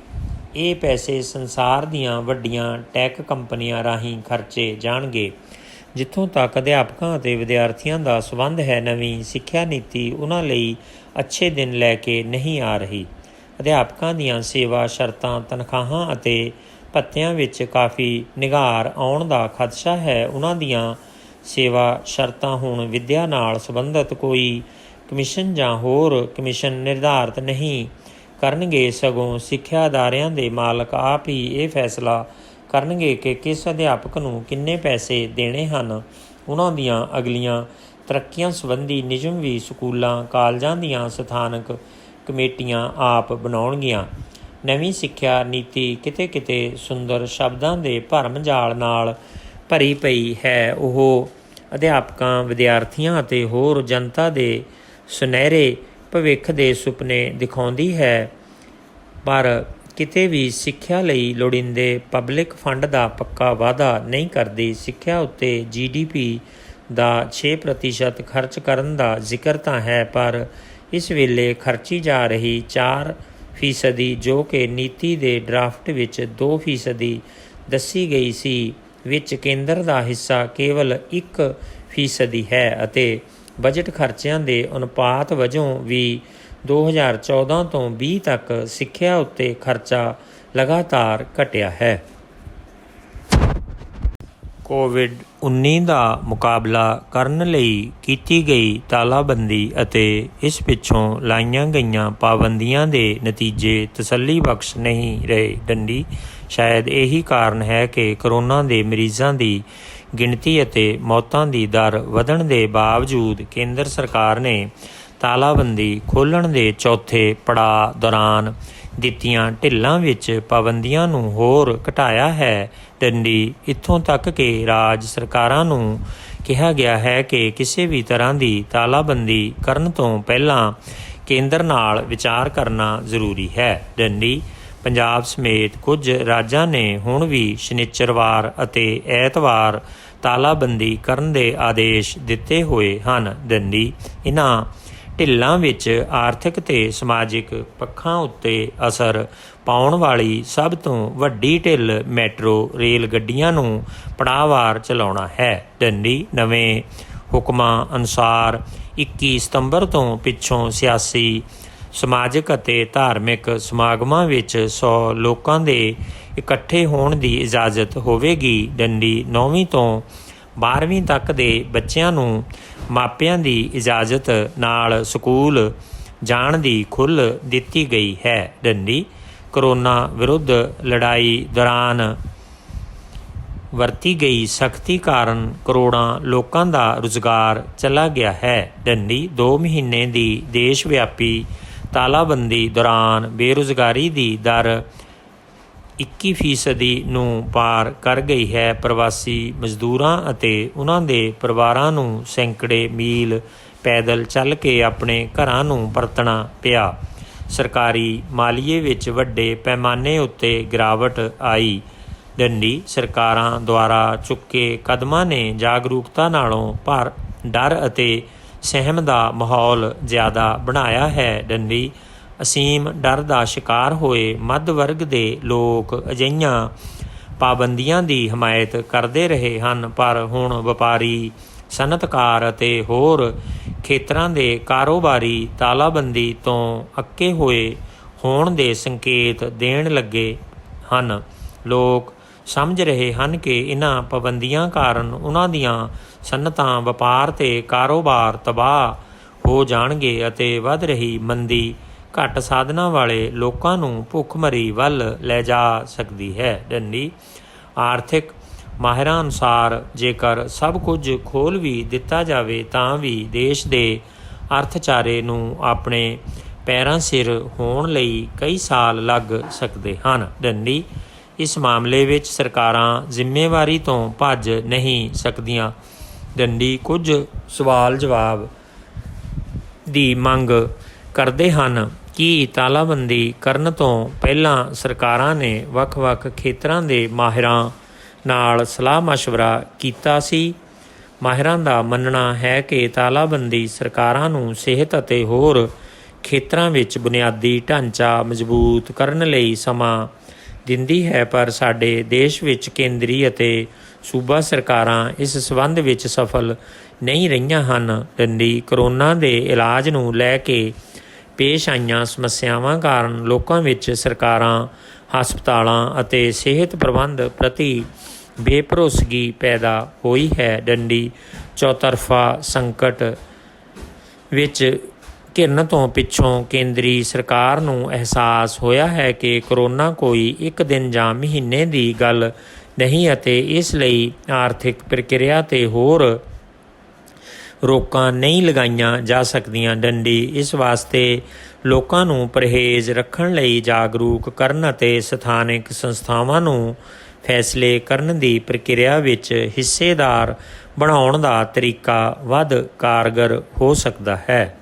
ਇਹ ਪੈਸੇ ਸੰਸਾਰ ਦੀਆਂ ਵੱਡੀਆਂ ਟੈਕ ਕੰਪਨੀਆਂ ਰਾਹੀਂ ਖਰਚੇ ਜਾਣਗੇ। ਜਿੱਥੋਂ ਤੱਕ ਅਧਿਆਪਕਾਂ ਅਤੇ ਵਿਦਿਆਰਥੀਆਂ ਦਾ ਸੰਬੰਧ ਹੈ, ਨਵੀਂ ਸਿੱਖਿਆ ਨੀਤੀ ਉਹਨਾਂ ਲਈ ਅੱਛੇ ਦਿਨ ਲੈ ਕੇ ਨਹੀਂ ਆ ਰਹੀ। ਅਧਿਆਪਕਾਂ ਦੀਆਂ ਸੇਵਾ ਸ਼ਰਤਾਂ, ਤਨਖਾਹਾਂ ਅਤੇ ਭੱਤਿਆਂ ਵਿੱਚ ਕਾਫੀ ਨਿਘਾਰ ਆਉਣ ਦਾ ਖਦਸ਼ਾ ਹੈ। ਉਹਨਾਂ ਦੀਆਂ ਸੇਵਾ ਸ਼ਰਤਾਂ ਹੁਣ ਵਿੱਦਿਆ ਨਾਲ ਸੰਬੰਧਿਤ ਕੋਈ ਕਮਿਸ਼ਨ ਜਾਂ ਹੋਰ ਕਮਿਸ਼ਨ ਨਿਰਧਾਰਤ ਨਹੀਂ ਕਰਨਗੇ, ਸਗੋਂ ਸਿੱਖਿਆ ਅਦਾਰਿਆਂ ਦੇ ਮਾਲਕ ਆਪ ਹੀ ਇਹ ਫੈਸਲਾ ਕਰਨਗੇ ਕਿ ਕਿਸ ਅਧਿਆਪਕ ਨੂੰ ਕਿੰਨੇ ਪੈਸੇ ਦੇਣੇ ਹਨ। ਉਹਨਾਂ ਦੀਆਂ ਅਗਲੀਆਂ ਤਰੱਕੀਆਂ ਸੰਬੰਧੀ ਨਿਯਮ ਵੀ ਸਕੂਲਾਂ ਕਾਲਜਾਂ ਦੀਆਂ ਸਥਾਨਕ ਕਮੇਟੀਆਂ ਆਪ ਬਣਾਉਣਗੀਆਂ। ਨਵੀਂ ਸਿੱਖਿਆ ਨੀਤੀ ਕਿਤੇ ਕਿਤੇ ਸੁੰਦਰ ਸ਼ਬਦਾਂ ਦੇ ਭਰਮ ਜਾਲ ਨਾਲ ਭਰੀ ਪਈ ਹੈ। ਉਹ ਅਧਿਆਪਕਾਂ, ਵਿਦਿਆਰਥੀਆਂ ਅਤੇ ਹੋਰ ਜਨਤਾ ਦੇ ਸੁਨਹਿਰੇ ਭਵਿੱਖ ਦੇ ਸੁਪਨੇ ਦਿਖਾਉਂਦੀ ਹੈ, ਪਰ ਕਿਤੇ ਵੀ ਸਿੱਖਿਆ ਲਈ ਲੋੜੀਂਦੇ ਪਬਲਿਕ ਫੰਡ ਦਾ ਪੱਕਾ ਵਾਅਦਾ ਨਹੀਂ ਕਰਦੀ। ਸਿੱਖਿਆ ਉੱਤੇ GDP ਦਾ 6% ਖਰਚ ਕਰਨ ਦਾ ਜ਼ਿਕਰ ਤਾਂ ਹੈ, ਪਰ ਇਸ ਵੇਲੇ ਖਰਚੀ ਜਾ ਰਹੀ 4% ਜੋ ਕਿ ਨੀਤੀ ਦੇ ਡਰਾਫਟ ਵਿੱਚ 2% ਦੱਸੀ ਗਈ ਸੀ, ਵਿੱਚ ਕੇਂਦਰ ਦਾ ਹਿੱਸਾ ਕੇਵਲ 1% ਹੈ ਅਤੇ ਬਜਟ ਖਰਚਿਆਂ ਦੇ ਅਨੁਪਾਤ ਵਜੋਂ ਵੀ 2014 ਤੋਂ 20 ਤੱਕ ਸਿੱਖਿਆ ਉੱਤੇ ਖਰਚਾ ਲਗਾਤਾਰ ਘਟਿਆ ਹੈ। COVID-19 ਦਾ ਮੁਕਾਬਲਾ ਕਰਨ ਲਈ ਕੀਤੀ ਗਈ ਤਾਲਾਬੰਦੀ ਅਤੇ ਇਸ ਪਿੱਛੋਂ ਲਾਈਆਂ ਗਈਆਂ ਪਾਬੰਦੀਆਂ ਦੇ ਨਤੀਜੇ ਤਸੱਲੀਬਖਸ਼ ਨਹੀਂ ਰਹੇ। ਡੰਡੀ ਸ਼ਾਇਦ ਇਹੀ ਕਾਰਨ ਹੈ ਕਿ ਕਰੋਨਾ ਦੇ ਮਰੀਜ਼ਾਂ ਦੀ ਗਿਣਤੀ ਅਤੇ ਮੌਤਾਂ ਦੀ ਦਰ ਵਧਣ ਦੇ ਬਾਵਜੂਦ ਕੇਂਦਰ ਸਰਕਾਰ ਨੇ ਤਾਲਾਬੰਦੀ ਖੋਲ੍ਹਣ ਦੇ ਚੌਥੇ ਪੜਾਅ ਦੌਰਾਨ ਦਿੱਤੀਆਂ ਢਿੱਲਾਂ ਵਿੱਚ ਪਾਬੰਦੀਆਂ ਨੂੰ ਹੋਰ ਘਟਾਇਆ ਹੈ। ਡੰਡੀ ਇੱਥੋਂ ਤੱਕ ਕਿ ਰਾਜ ਸਰਕਾਰਾਂ ਨੂੰ ਕਿਹਾ ਗਿਆ ਹੈ ਕਿ ਕਿਸੇ ਵੀ ਤਰ੍ਹਾਂ ਦੀ ਤਾਲਾਬੰਦੀ ਕਰਨ ਤੋਂ ਪਹਿਲਾਂ ਕੇਂਦਰ ਨਾਲ ਵਿਚਾਰ ਕਰਨਾ ਜ਼ਰੂਰੀ ਹੈ। ਡੰਡੀ ਪੰਜਾਬ ਸਮੇਤ ਕੁਝ ਰਾਜਾਂ ਨੇ ਹੁਣ ਵੀ ਸ਼ਨਿਚਰਵਾਰ ਅਤੇ ਐਤਵਾਰ ਤਾਲਾਬੰਦੀ ਕਰਨ ਦੇ ਆਦੇਸ਼ ਦਿੱਤੇ ਹੋਏ ਹਨ। ਡੰਡੀ ਇਹਨਾਂ ਢਿੱਲਾਂ ਵਿੱਚ ਆਰਥਿਕ ਤੇ ਸਮਾਜਿਕ ਪੱਖਾਂ ਉੱਤੇ ਅਸਰ ਪਾਉਣ ਵਾਲੀ ਸਭ ਤੋਂ ਵੱਡੀ ਢਿੱਲ ਮੈਟਰੋ ਰੇਲ ਗੱਡੀਆਂ ਨੂੰ ਪੜਾਅਵਾਰ ਚਲਾਉਣਾ ਹੈ। ਡੰਡੀ ਨਵੇਂ ਹੁਕਮਾਂ ਅਨੁਸਾਰ 21 ਸਤੰਬਰ ਤੋਂ ਪਿੱਛੋਂ ਸਿਆਸੀ, ਸਮਾਜਿਕ ਅਤੇ ਧਾਰਮਿਕ ਸਮਾਗਮਾਂ ਵਿੱਚ 100 ਲੋਕਾਂ ਦੇ ਇਕੱਠੇ ਹੋਣ ਦੀ ਇਜਾਜ਼ਤ ਹੋਵੇਗੀ। ਡੰਡੀ 9ਵੀਂ ਤੋਂ 12ਵੀਂ ਤੱਕ ਦੇ ਬੱਚਿਆਂ ਨੂੰ ਮਾਪਿਆਂ ਦੀ ਇਜਾਜ਼ਤ ਨਾਲ ਸਕੂਲ ਜਾਣ ਦੀ ਖੁੱਲ੍ਹ ਦਿੱਤੀ ਗਈ ਹੈ। ਡੰਡੀ ਕਰੋਨਾ ਵਿਰੁੱਧ ਲੜਾਈ ਦੌਰਾਨ ਵਰਤੀ ਗਈ ਸਖਤੀ ਕਾਰਨ ਕਰੋੜਾਂ ਲੋਕਾਂ ਦਾ ਰੁਜ਼ਗਾਰ ਚਲਾ ਗਿਆ ਹੈ। ਡੰਡੀ 2 ਮਹੀਨੇ ਦੀ ਦੇਸ਼ ਵਿਆਪੀ ਤਾਲਾਬੰਦੀ ਦੌਰਾਨ ਬੇਰੁਜ਼ਗਾਰੀ ਦੀ ਦਰ 21% ਨੂੰ ਪਾਰ ਕਰ ਗਈ ਹੈ। ਪ੍ਰਵਾਸੀ ਮਜ਼ਦੂਰਾਂ ਅਤੇ ਉਹਨਾਂ ਦੇ ਪਰਿਵਾਰਾਂ ਨੂੰ ਸੈਂਕੜੇ ਮੀਲ ਪੈਦਲ ਚੱਲ ਕੇ ਆਪਣੇ ਘਰਾਂ ਨੂੰ ਪਰਤਣਾ ਪਿਆ। ਸਰਕਾਰੀ ਮਾਲੀਏ ਵਿੱਚ ਵੱਡੇ ਪੈਮਾਨੇ ਉੱਤੇ ਗਿਰਾਵਟ ਆਈ। ਡੰਡੀ ਸਰਕਾਰਾਂ ਦੁਆਰਾ ਚੁੱਕੇ ਕਦਮਾਂ ਨੇ ਜਾਗਰੂਕਤਾ ਨਾਲੋਂ ਡਰ ਅਤੇ ਸਹਿਮ ਦਾ ਮਾਹੌਲ ਜ਼ਿਆਦਾ ਬਣਾਇਆ ਹੈ। ਡੰਡੀ ਅਸੀਮ ਡਰ ਦਾ ਸ਼ਿਕਾਰ ਹੋਏ ਮੱਧ ਵਰਗ ਦੇ ਲੋਕ ਅਜਿਹੀਆਂ ਪਾਬੰਦੀਆਂ ਦੀ ਹਮਾਇਤ ਕਰਦੇ ਰਹੇ ਹਨ, ਪਰ ਹੁਣ ਵਪਾਰੀ, ਸਨਅਤਕਾਰ ਅਤੇ ਹੋਰ ਖੇਤਰਾਂ ਦੇ ਕਾਰੋਬਾਰੀ ਤਾਲਾਬੰਦੀ ਤੋਂ ਅੱਕੇ ਹੋਏ ਹੋਣ ਦੇ ਸੰਕੇਤ ਦੇਣ ਲੱਗੇ ਹਨ। ਲੋਕ ਸਮਝ ਰਹੇ ਹਨ ਕਿ ਇਹਨਾਂ ਪਾਬੰਦੀਆਂ ਕਾਰਨ ਉਹਨਾਂ ਦੀਆਂ ਸਨਅਤਾਂ, ਵਪਾਰ ਤੇ ਕਾਰੋਬਾਰ ਤਬਾਹ ਹੋ ਜਾਣਗੇ ਅਤੇ ਵੱਧ ਰਹੀ ਮੰਦੀ ਘੱਟ ਸਾਧਨਾਂ ਵਾਲੇ ਲੋਕਾਂ ਨੂੰ ਭੁੱਖਮਰੀ ਵੱਲ ਲੈ ਜਾ ਸਕਦੀ ਹੈ। ਡੰਡੀ ਆਰਥਿਕ ਮਾਹਿਰਾਂ ਅਨੁਸਾਰ ਜੇਕਰ ਸਭ ਕੁਝ ਖੋਲ੍ਹ ਵੀ ਦਿੱਤਾ ਜਾਵੇ ਤਾਂ ਵੀ ਦੇਸ਼ ਦੇ ਅਰਥਚਾਰੇ ਨੂੰ ਆਪਣੇ ਪੈਰਾਂ ਸਿਰ ਹੋਣ ਲਈ ਕਈ ਸਾਲ ਲੱਗ ਸਕਦੇ ਹਨ। ਡੰਡੀ ਇਸ ਮਾਮਲੇ ਵਿੱਚ ਸਰਕਾਰਾਂ ਜ਼ਿੰਮੇਵਾਰੀ ਤੋਂ ਭੱਜ ਨਹੀਂ ਸਕਦੀਆਂ। ਡੰਡੀ ਕੁਝ ਸਵਾਲ ਜਵਾਬ ਦੀ ਮੰਗ ਕਰਦੇ ਹਨ ਕਿ ਤਾਲਾਬੰਦੀ ਕਰਨ ਤੋਂ ਪਹਿਲਾਂ ਸਰਕਾਰਾਂ ਨੇ ਵੱਖ-ਵੱਖ ਖੇਤਰਾਂ ਦੇ ਮਾਹਿਰਾਂ ਨਾਲ ਸਲਾਹ ਮਸ਼ਵਰਾ ਕੀਤਾ ਸੀ। ਮਾਹਿਰਾਂ ਦਾ ਮੰਨਣਾ ਹੈ ਕਿ ਤਾਲਾਬੰਦੀ ਸਰਕਾਰਾਂ ਨੂੰ ਸਿਹਤ ਅਤੇ ਹੋਰ ਖੇਤਰਾਂ ਵਿੱਚ ਬੁਨਿਆਦੀ ਢਾਂਚਾ ਮਜ਼ਬੂਤ ਕਰਨ ਲਈ ਸਮਾਂ ਦਿੰਦੀ ਹੈ, ਪਰ ਸਾਡੇ ਦੇਸ਼ ਵਿੱਚ ਕੇਂਦਰੀ ਅਤੇ ਸੂਬਾ ਸਰਕਾਰਾਂ ਇਸ ਸੰਬੰਧ ਵਿੱਚ ਸਫਲ ਨਹੀਂ ਰਹੀਆਂ ਹਨ। ਡੰਡੀ ਕਰੋਨਾ ਦੇ ਇਲਾਜ ਨੂੰ ਲੈ ਕੇ ਪੇਸ਼ ਆਈਆਂ ਸਮੱਸਿਆਵਾਂ ਕਾਰਨ ਲੋਕਾਂ ਵਿੱਚ ਸਰਕਾਰਾਂ, ਹਸਪਤਾਲਾਂ ਅਤੇ ਸਿਹਤ ਪ੍ਰਬੰਧ ਪ੍ਰਤੀ ਬੇਭਰੋਸਗੀ ਪੈਦਾ ਹੋਈ ਹੈ। ਡੰਡੀ ਚੌਤਰਫਾ ਸੰਕਟ ਵਿੱਚ ਘਿਰਨ ਤੋਂ ਪਿੱਛੋਂ ਕੇਂਦਰੀ ਸਰਕਾਰ ਨੂੰ ਅਹਿਸਾਸ ਹੋਇਆ ਹੈ ਕਿ ਕਰੋਨਾ ਕੋਈ ਇੱਕ ਦਿਨ ਜਾਂ ਮਹੀਨੇ ਦੀ ਗੱਲ ਨਹੀਂ ਅਤੇ ਇਸ ਲਈ ਆਰਥਿਕ ਪ੍ਰਕਿਰਿਆ ਤੇ ਹੋਰ ਰੋਕਾਂ ਨਹੀਂ ਲਗਾਈਆਂ ਜਾ ਸਕਦੀਆਂ। ਡੰਡੀ ਇਸ ਵਾਸਤੇ ਲੋਕਾਂ ਨੂੰ ਪਰਹੇਜ਼ ਰੱਖਣ ਲਈ ਜਾਗਰੂਕ ਕਰਨ ਅਤੇ ਸਥਾਨਕ ਸੰਸਥਾਵਾਂ ਨੂੰ ਫੈਸਲੇ ਕਰਨ ਦੀ ਪ੍ਰਕਿਰਿਆ ਵਿੱਚ ਹਿੱਸੇਦਾਰ ਬਣਾਉਣ ਦਾ ਤਰੀਕਾ ਵੱਧ ਕਾਰਗਰ ਹੋ ਸਕਦਾ ਹੈ।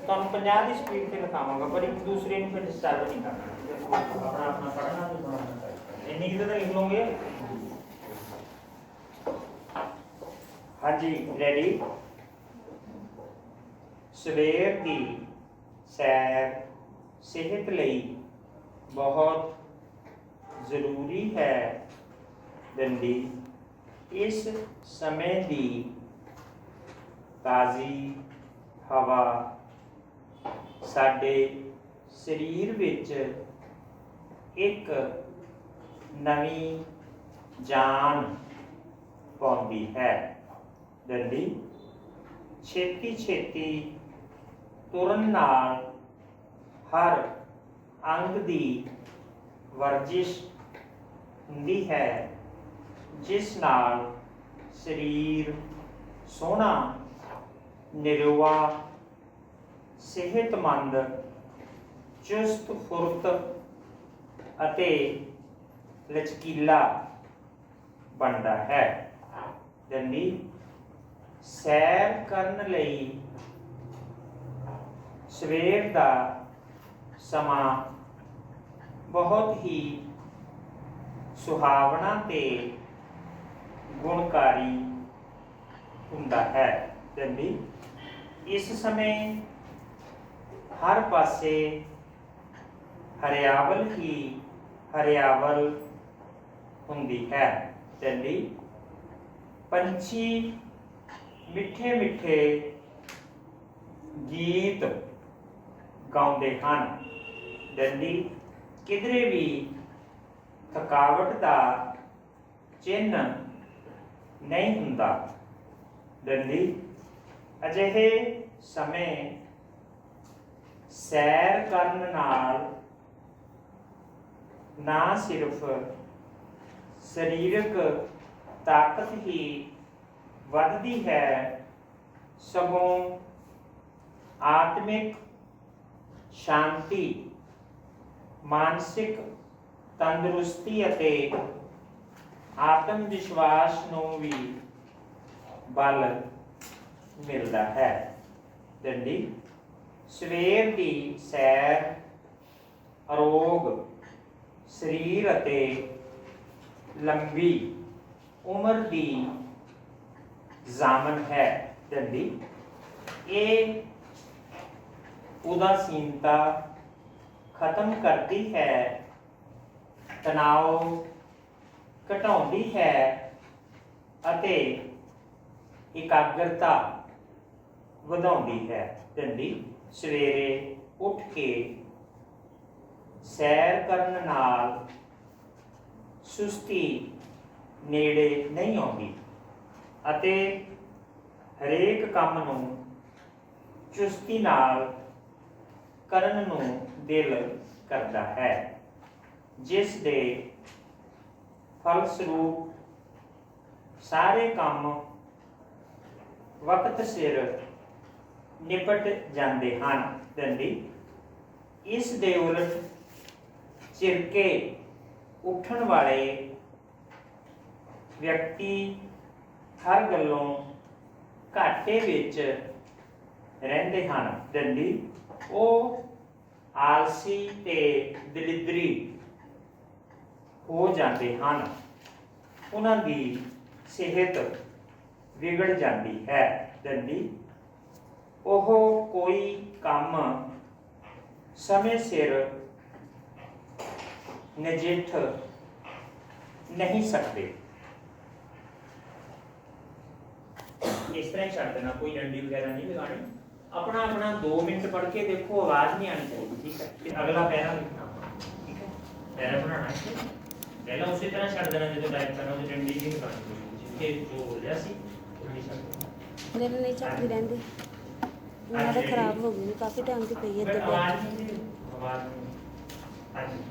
ਤੁਹਾਨੂੰ 50 ਦੀ ਸਪੀਡ ਤੇ ਲਿਖਾਵਾਂਗਾ, ਪਰ ਇੱਕ ਦੂਸਰੇ ਨੂੰ ਫਿਰ ਡਿਸਟਰਬ ਨਹੀਂ ਕਰਨਾ। ਆਪਣਾ ਪੜ੍ਹਨਾ ਵੀ ਹੋਣਾ ਚਾਹੀਦਾ। ਇੰਨੀ ਕਿਤੇ ਤਾਂ ਲਿਖ ਲਓਗੇ। ਹਾਂਜੀ, ਰੈਡੀ। ਸਵੇਰ ਦੀ ਸੈਰ ਸਿਹਤ ਲਈ ਬਹੁਤ ਜ਼ਰੂਰੀ ਹੈ। ਡੰਡੀ ਇਸ ਸਮੇਂ ਦੀ ਤਾਜ਼ੀ ਹਵਾ ਸਾਡੇ ਸਰੀਰ ਵਿੱਚ ਇੱਕ ਨਵੀਂ ਜਾਨ ਪਾਉਂਦੀ ਹੈ। ਡੰਡੀ ਛੇਤੀ ਤੁਰਨ ਨਾਲ ਹਰ ਅੰਗ ਦੀ ਵਰਜਿਸ਼ ਹੁੰਦੀ ਹੈ, ਜਿਸ ਨਾਲ ਸਰੀਰ ਸੋਹਣਾ, ਨਿਰੋਆ, ਸਿਹਤਮੰਦ, ਚੁਸਤ ਫੁਰਤ ਅਤੇ ਲਚਕੀਲਾ ਬਣਦਾ ਹੈ। ਡੰਡੀ ਸੈਰ ਕਰਨ ਲਈ ਸਵੇਰ ਦਾ ਸਮਾਂ ਬਹੁਤ ਹੀ ਸੁਹਾਵਣਾ ਤੇ ਗੁਣਕਾਰੀ ਹੁੰਦਾ ਹੈ। ਡੰਡੀ ਇਸ ਸਮੇਂ ਹਰ ਪਾਸੇ ਹਰਿਆਵਲ ਹੀ ਹਰਿਆਵਲ ਹੁੰਦੀ ਹੈ। ਡੰਡੀ ਪੰਛੀ मिठे मिठे गीत गाउंदे हन। दंडी किधरे भी थकावट का चिन्ह नहीं हुंदा। दंडी अजिहे समय सैर करन नाल ना सिर्फ सरीरक ताकत ही वधदी है, सगों आत्मिक शांति, मानसिक तंदुरुस्ती अते आत्म विश्वास नूं भी बल मिलता है। दंडी सवेर की सैर अरोग शरीर अते लंबी उम्र की जामन है। दंडी ये उदासीनता खत्म करती है, तनाव घटाउंदी है अते एकाग्रता वधाउंदी है। दंडी सवेरे उठ के सैर करन नाल सुस्ती नेड़े नहीं आउंदी अते हरेक काम नूं चुस्ती नाल करन नूं दिल करता है, जिस दे फलस्वरूप सारे काम वक्त सिर निपट जाते हैं। दंडी इस दे उलट चिरके उठन वाले व्यक्ति हर गलों घाटे विच रहिंदे हन। दंडी वो आलसी ते दलिद्री हो जाते हैं, उन्हां दी सेहत बिगड़ जाती है। दंडी ओह कोई काम समय सिर नजिठ नहीं सकते। इस तरह छड़ देना, कोई डंडी वगैरह नहीं लगानी। अपना अपना 2 मिनट पढ़ के देखो, आवाज नहीं आनी चाहिए, ठीक है। फिर अगला पैरा लिखना, ठीक है, पैरा बनाना है। पहला उसी तरह छड़ देना जो टाइप करना, उसे डंडी नहीं लगानी, जिसके जो हो गया सी उन्हीं छड़ देना। मेरे नहीं चलती रहती, मेरा तो खराब हो गई, काफी टाइम से पई है। आवाज नहीं।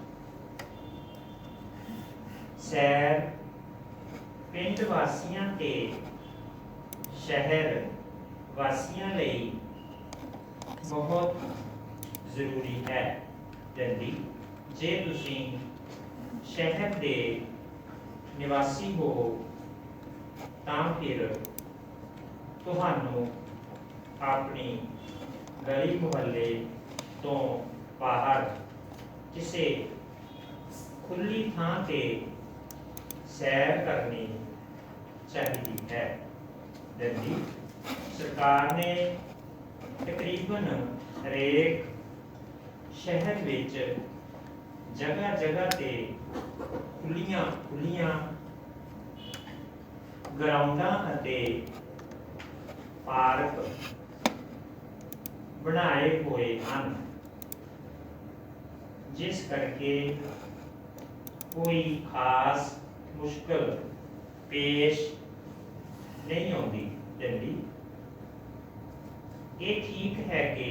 सैर पिंड वासियां ते शहर वासियां लई बहुत जरूरी है। दंडी जे तुसीं शहर दे निवासी हो तां फिर तुहानू अपनी गली मुहल्ले तो बाहर किसी खुली थां ते सैर करनी चाहिए है। दंडी सरकार ने तकरीबन हरेक शहर विच जगह जगह ते खुलियां ग्राउंडां अते पार्क बनाए हुए हैं, जिस करके कोई खास मुश्किल पेश नहीं आती। दंडी ये ठीक है कि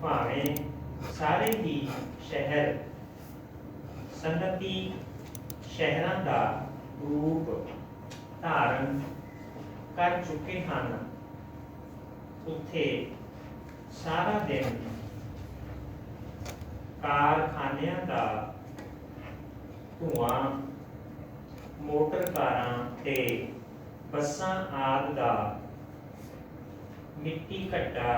भावें सारे ही शहर सन्नती शहरां दा रूप धारण कर चुके हैं, उत्थे सारा दिन कारखानियां दा धुआं, मोटर कारां ते बसां आदि दा मिट्टी घट्टा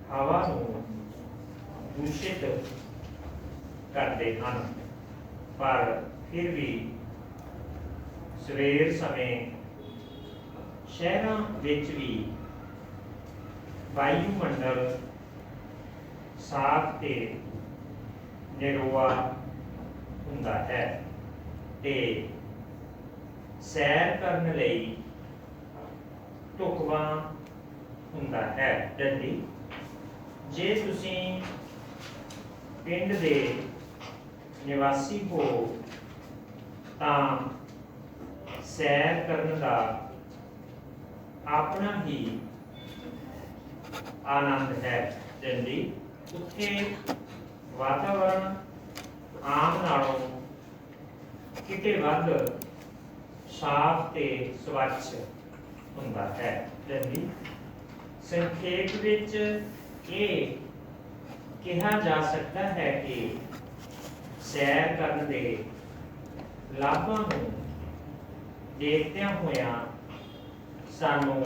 हवा नूं दूषित करते हैं, पर फिर भी सवेर समय शहरां विच भी वायुमंडल साफ ते निरोआ हुंदा है ते सैर करन लई ਢੁਕਵਾਂ ਹੁੰਦਾ ਹੈ। ਡੰਡੀ ਜੇ ਤੁਸੀਂ ਪਿੰਡ ਦੇ ਨਿਵਾਸੀ ਹੋ ਤਾਂ ਸੈਰ ਕਰਨ ਦਾ ਆਪਣਾ ਹੀ ਆਨੰਦ ਹੈ। ਡੰਡੀ ਉੱਥੇ ਵਾਤਾਵਰਣ ਆਮ ਨਾਲੋਂ ਕਿਤੇ ਵੱਧ ਸਾਫ਼ ਤੇ ਸਵੱਛ ਹੁੰਦਾ ਹੈ। ਡੰਡੀ ਸੰਖੇਪ ਵਿੱਚ ਇਹ ਕਿਹਾ ਜਾ ਸਕਦਾ ਹੈ ਕਿ ਸੈਰ ਕਰਨ ਦੇ ਲਾਭਾਂ ਨੂੰ ਦੇਖਦਿਆਂ ਹੋਇਆਂ ਸਾਨੂੰ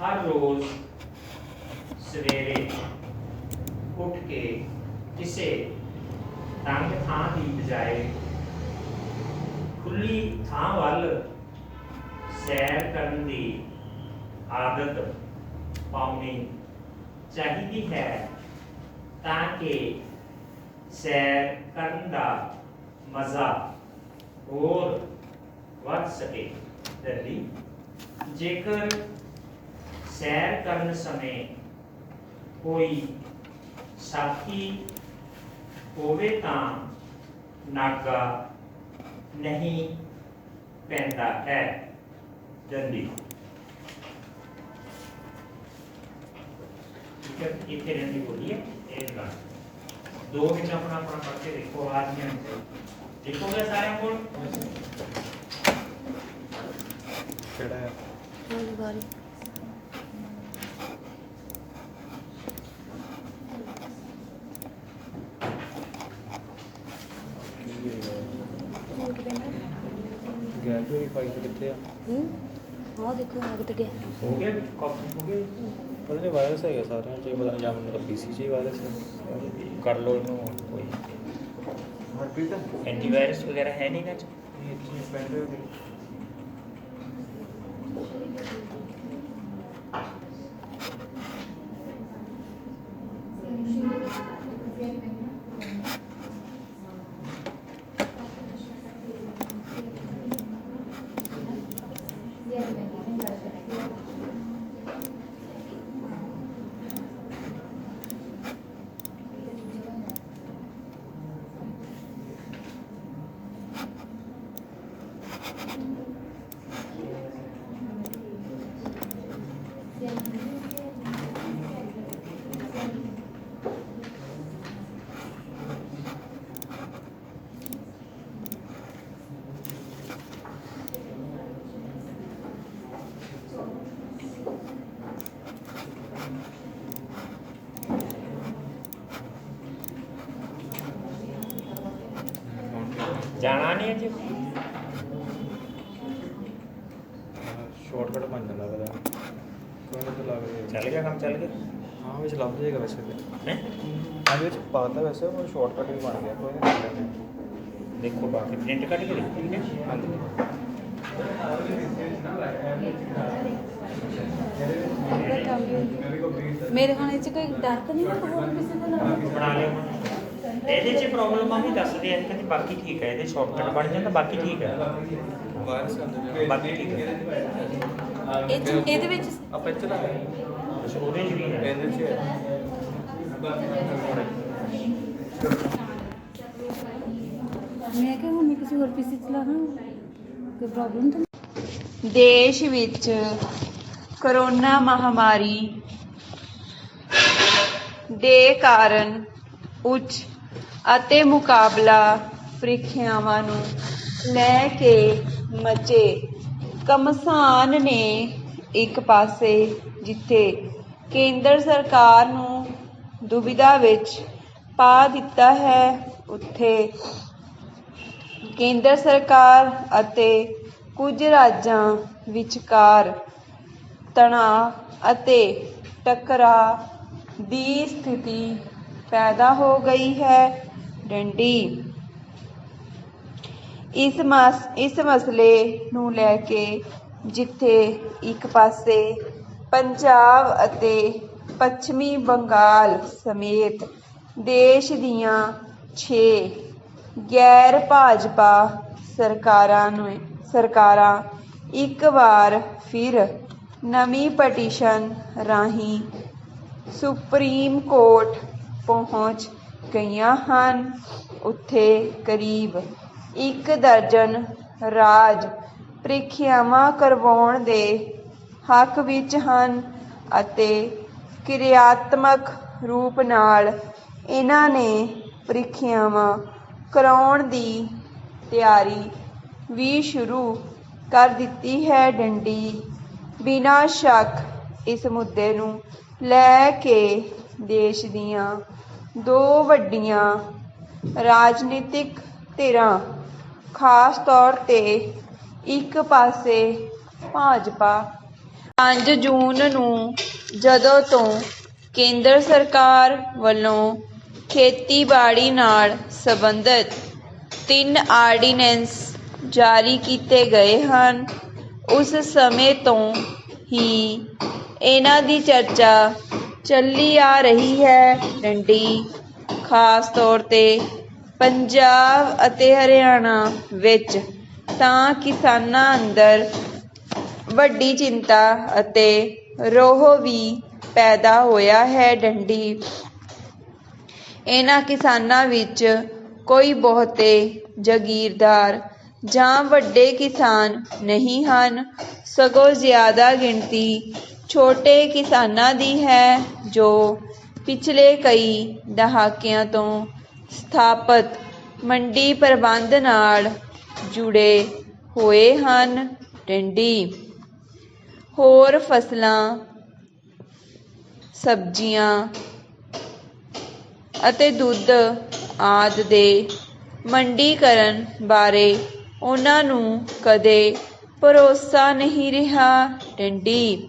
ਹਰ ਰੋਜ਼ ਸਵੇਰੇ ਉੱਠ ਕੇ ਕਿਸੇ ਤੰਗ ਥਾਂ ਦੀ ਬਜਾਏ ਖੁੱਲੀ ਥਾਂ ਵੱਲ ਸੈਰ ਕਰਨ ਦੀ ਆਦਤ ਪਾਉਣੀ ਚਾਹੀਦੀ ਹੈ ਤਾਂ ਕਿ ਸੈਰ ਕਰਨ ਦਾ ਮਜ਼ਾ ਹੋਰ ਵੱਧ ਸਕੇ। ਦਰਦੀ ਜੇਕਰ ਸੈਰ ਕਰਨ ਸਮੇਂ ਕੋਈ ਸਾਥੀ ਹੋਵੇ ਤਾਂ ਨਾਗਾ ਨਹੀਂ ਪੈਂਦਾ ਹੈ। ਦੰਦੀ इतने डंडी बोलिए एक बार 2 मिनट अपना अपना पढ़ते देखो आवाज नहीं आनी चाहिए। देखोगे सारे बोल ਕਿਹੜਾ ਹੈ ਹਾਂਜੀ ਬਾਰੀ ਗੈਸ ਵੀ ਪਾਈ ਕਿੱਥੇ ਆ ਆਹ ਦੇਖੋ ਆਗ ਤੇ ਗਿਆ हो गया कॉपी हो गई ਪਤਾ ਨਹੀਂ ਵਾਇਰਸ ਹੈਗਾ ਸਾਰਿਆਂ 'ਚ ਪਤਾ ਨਹੀਂ ਜਾਂ ਮੈਨੂੰ ਤਾਂ ਪੀਸੀ 'ਚ ਹੀ ਵਾਇਰਸ ਹੈ कर लो इन्हों कोई ਹਰਪ੍ਰੀਤ एंटीवायरस वगैरह है नहीं ना ਇਹ ਇੱਥੇ ਪੈਂਦੇ ਹੋ जाना नहीं है जी ਸ਼ਾਰਟਕਟ ਬਣ ਜਾਂਦਾ ਪਤਾ ਕੋਈ ਨਾ ਤਾਂ ਲੱਗ ਰਿਹਾ चल गया काम चल गया ਹਾਂ ਵਿੱਚ ਲੱਭ ਜਾਏਗਾ ਵੈਸੇ ਤੇ हैं ਹਾਂ ਵਿੱਚ ਪਾਤਾ ਵੈਸੇ ਉਹ ਸ਼ਾਰਟਕਟ ਵੀ ਬਣ ਗਿਆ ਕੋਈ ਨਾ ਕਰ ਲੈਂਦੇ देखो बाकी प्रिंट कट के ठीक है ਹਾਂਜੀ ਮੇਰੇ ਖਾਣੇ 'ਚ ਕੋਈ ਡਰ ਤਾਂ ਨਹੀਂ ਨਾ ਹੋਰ ਕਿਸੇ ਦਾ ਨਾ बना लिया ਇਹਦੇ ਚ ਪ੍ਰੋਬਲਮ ਆ ਵੀ ਦੱਸਦੇ ਆ ਕਿ ਬਾਕੀ ਠੀਕ ਹੈ ਇਹਦੇ ਸ਼ਾਰਟਕਟ ਬਣ ਜਾਂਦਾ ਬਾਕੀ ਠੀਕ ਹੈ ਵਾਇਰਸ ਆਉਂਦਾ ਬਾਕੀ ਠੀਕ ਹੈ ਇਹਦੇ ਵਿੱਚ ਆਪਾਂ ਇੱਥੇ ਨਾ ਅੱਛਾ, ਉਹਦੇ ਚ ਵੀ ਹੈ ਇਹਦੇ 'ਚ ਹੈ ਮੈਂ ਕਿਹਾ ਹੁਣ ਕਿਸੇ ਹੋਰ ਪੀਸੀ ਚਲਾਣਾ ਕੋਈ ਪ੍ਰੋਬਲਮ ਤਾਂ ਨਹੀਂ? ਦੇਸ਼ ਵਿੱਚ ਕਰੋਨਾ ਮਹਾਮਾਰੀ ਦੇ ਕਾਰਨ ਉੱਚ ਅਤੇ ਮੁਕਾਬਲਾ ਪ੍ਰੀਖਿਆਵਾਂ ਨੂੰ ਲੈ ਕੇ ਮਚੇ ਘਮਸਾਨ ਨੇ ਇੱਕ ਪਾਸੇ ਜਿੱਥੇ ਕੇਂਦਰ ਸਰਕਾਰ ਨੂੰ ਦੁਬਿਧਾ ਵਿੱਚ ਪਾ ਦਿੱਤਾ ਹੈ ਉੱਥੇ ਕੇਂਦਰ ਸਰਕਾਰ ਅਤੇ ਕੁਝ ਰਾਜਾਂ ਵਿਚਕਾਰ ਤਣਾਅ ਅਤੇ ਟਕਰਾਅ ਦੀ ਸਥਿਤੀ ਪੈਦਾ ਹੋ ਗਈ ਹੈ। ਡੰਡੀ ਇਸ ਮਸਲੇ ਨੂੰ ਲੈ ਕੇ ਜਿੱਥੇ ਇੱਕ ਪਾਸੇ ਪੰਜਾਬ ਅਤੇ ਪੱਛਮੀ ਬੰਗਾਲ ਸਮੇਤ ਦੇਸ਼ ਦੀਆਂ 6 ਗੈਰ ਭਾਜਪਾ ਸਰਕਾਰਾਂ ਇੱਕ ਵਾਰ ਫਿਰ ਨਵੀਂ ਪਟੀਸ਼ਨ ਰਾਹੀਂ ਸੁਪਰੀਮ ਕੋਰਟ ਪਹੁੰਚ ਗਈਆਂ ਹਨ। ਉੱਥੇ ਕਰੀਬ 1 ਦਰਜਨ ਰਾਜ ਪ੍ਰੀਖਿਆਵਾਂ ਕਰਵਾਉਣ ਦੇ ਹੱਕ ਵਿੱਚ ਹਨ ਅਤੇ ਕਿਰਿਆਤਮਕ ਰੂਪ ਨਾਲ ਇਹਨਾਂ ਨੇ ਪ੍ਰੀਖਿਆਵਾਂ ਕਰਾਉਣ ਦੀ ਤਿਆਰੀ ਵੀ ਸ਼ੁਰੂ ਕਰ ਦਿੱਤੀ ਹੈ। ਡੰਡੀ ਬਿਨਾਂ ਸ਼ੱਕ ਇਸ ਮੁੱਦੇ ਨੂੰ ਲੈ ਕੇ ਦੇਸ਼ ਦੀਆਂ 2 ਵੱਡੀਆਂ ਰਾਜਨੀਤਿਕ ਧਿਰਾਂ, ਖਾਸ ਤੌਰ ਤੇ ਇੱਕ ਪਾਸੇ ਭਾਜਪਾ 5 ਜੂਨ ਨੂੰ ਜਦੋਂ ਤੋਂ ਕੇਂਦਰ ਸਰਕਾਰ ਵੱਲੋਂ ਖੇਤੀਬਾੜੀ ਨਾਲ ਸੰਬੰਧਿਤ 3 ਆਰਡੀਨੈਂਸ ਜਾਰੀ ਕੀਤੇ ਗਏ ਹਨ, ਉਸ ਸਮੇਂ ਤੋਂ ਹੀ ਇਹਨਾਂ ਦੀ ਚਰਚਾ ਚੱਲੀ ਆ ਰਹੀ ਹੈ। ਡੰਡੀ ਖਾਸ ਤੌਰ ਤੇ ਪੰਜਾਬ ਅਤੇ ਹਰਿਆਣਾ ਵਿੱਚ ਤਾਂ ਕਿਸਾਨਾਂ ਅੰਦਰ ਵੱਡੀ ਚਿੰਤਾ ਅਤੇ ਰੋਹ ਵੀ ਪੈਦਾ ਹੋਇਆ ਹੈ। ਡੰਡੀ ਇਹਨਾਂ ਕਿਸਾਨਾਂ ਵਿੱਚ ਕੋਈ ਬਹੁਤੇ ਜਾਗੀਰਦਾਰ ਜਾਂ ਵੱਡੇ ਕਿਸਾਨ ਨਹੀਂ ਹਨ, ਸਗੋਂ ਜ਼ਿਆਦਾ ਗਿਣਤੀ ਛੋਟੇ ਕਿਸਾਨਾਂ ਦੀ ਹੈ ਜੋ ਪਿਛਲੇ ਕਈ ਦਹਾਕਿਆਂ ਤੋਂ ਸਥਾਪਤ ਮੰਡੀ ਪ੍ਰਬੰਧ ਨਾਲ ਜੁੜੇ ਹੋਏ ਹਨ। ਡੰਡੀ ਹੋਰ ਫਸਲਾਂ, ਸਬਜ਼ੀਆਂ ਅਤੇ ਦੁੱਧ ਆਦਿ ਦੇ ਮੰਡੀਕਰਨ ਬਾਰੇ ਉਹਨਾਂ ਨੂੰ ਕਦੇ ਭਰੋਸਾ ਨਹੀਂ ਰਿਹਾ। ਡੰਡੀ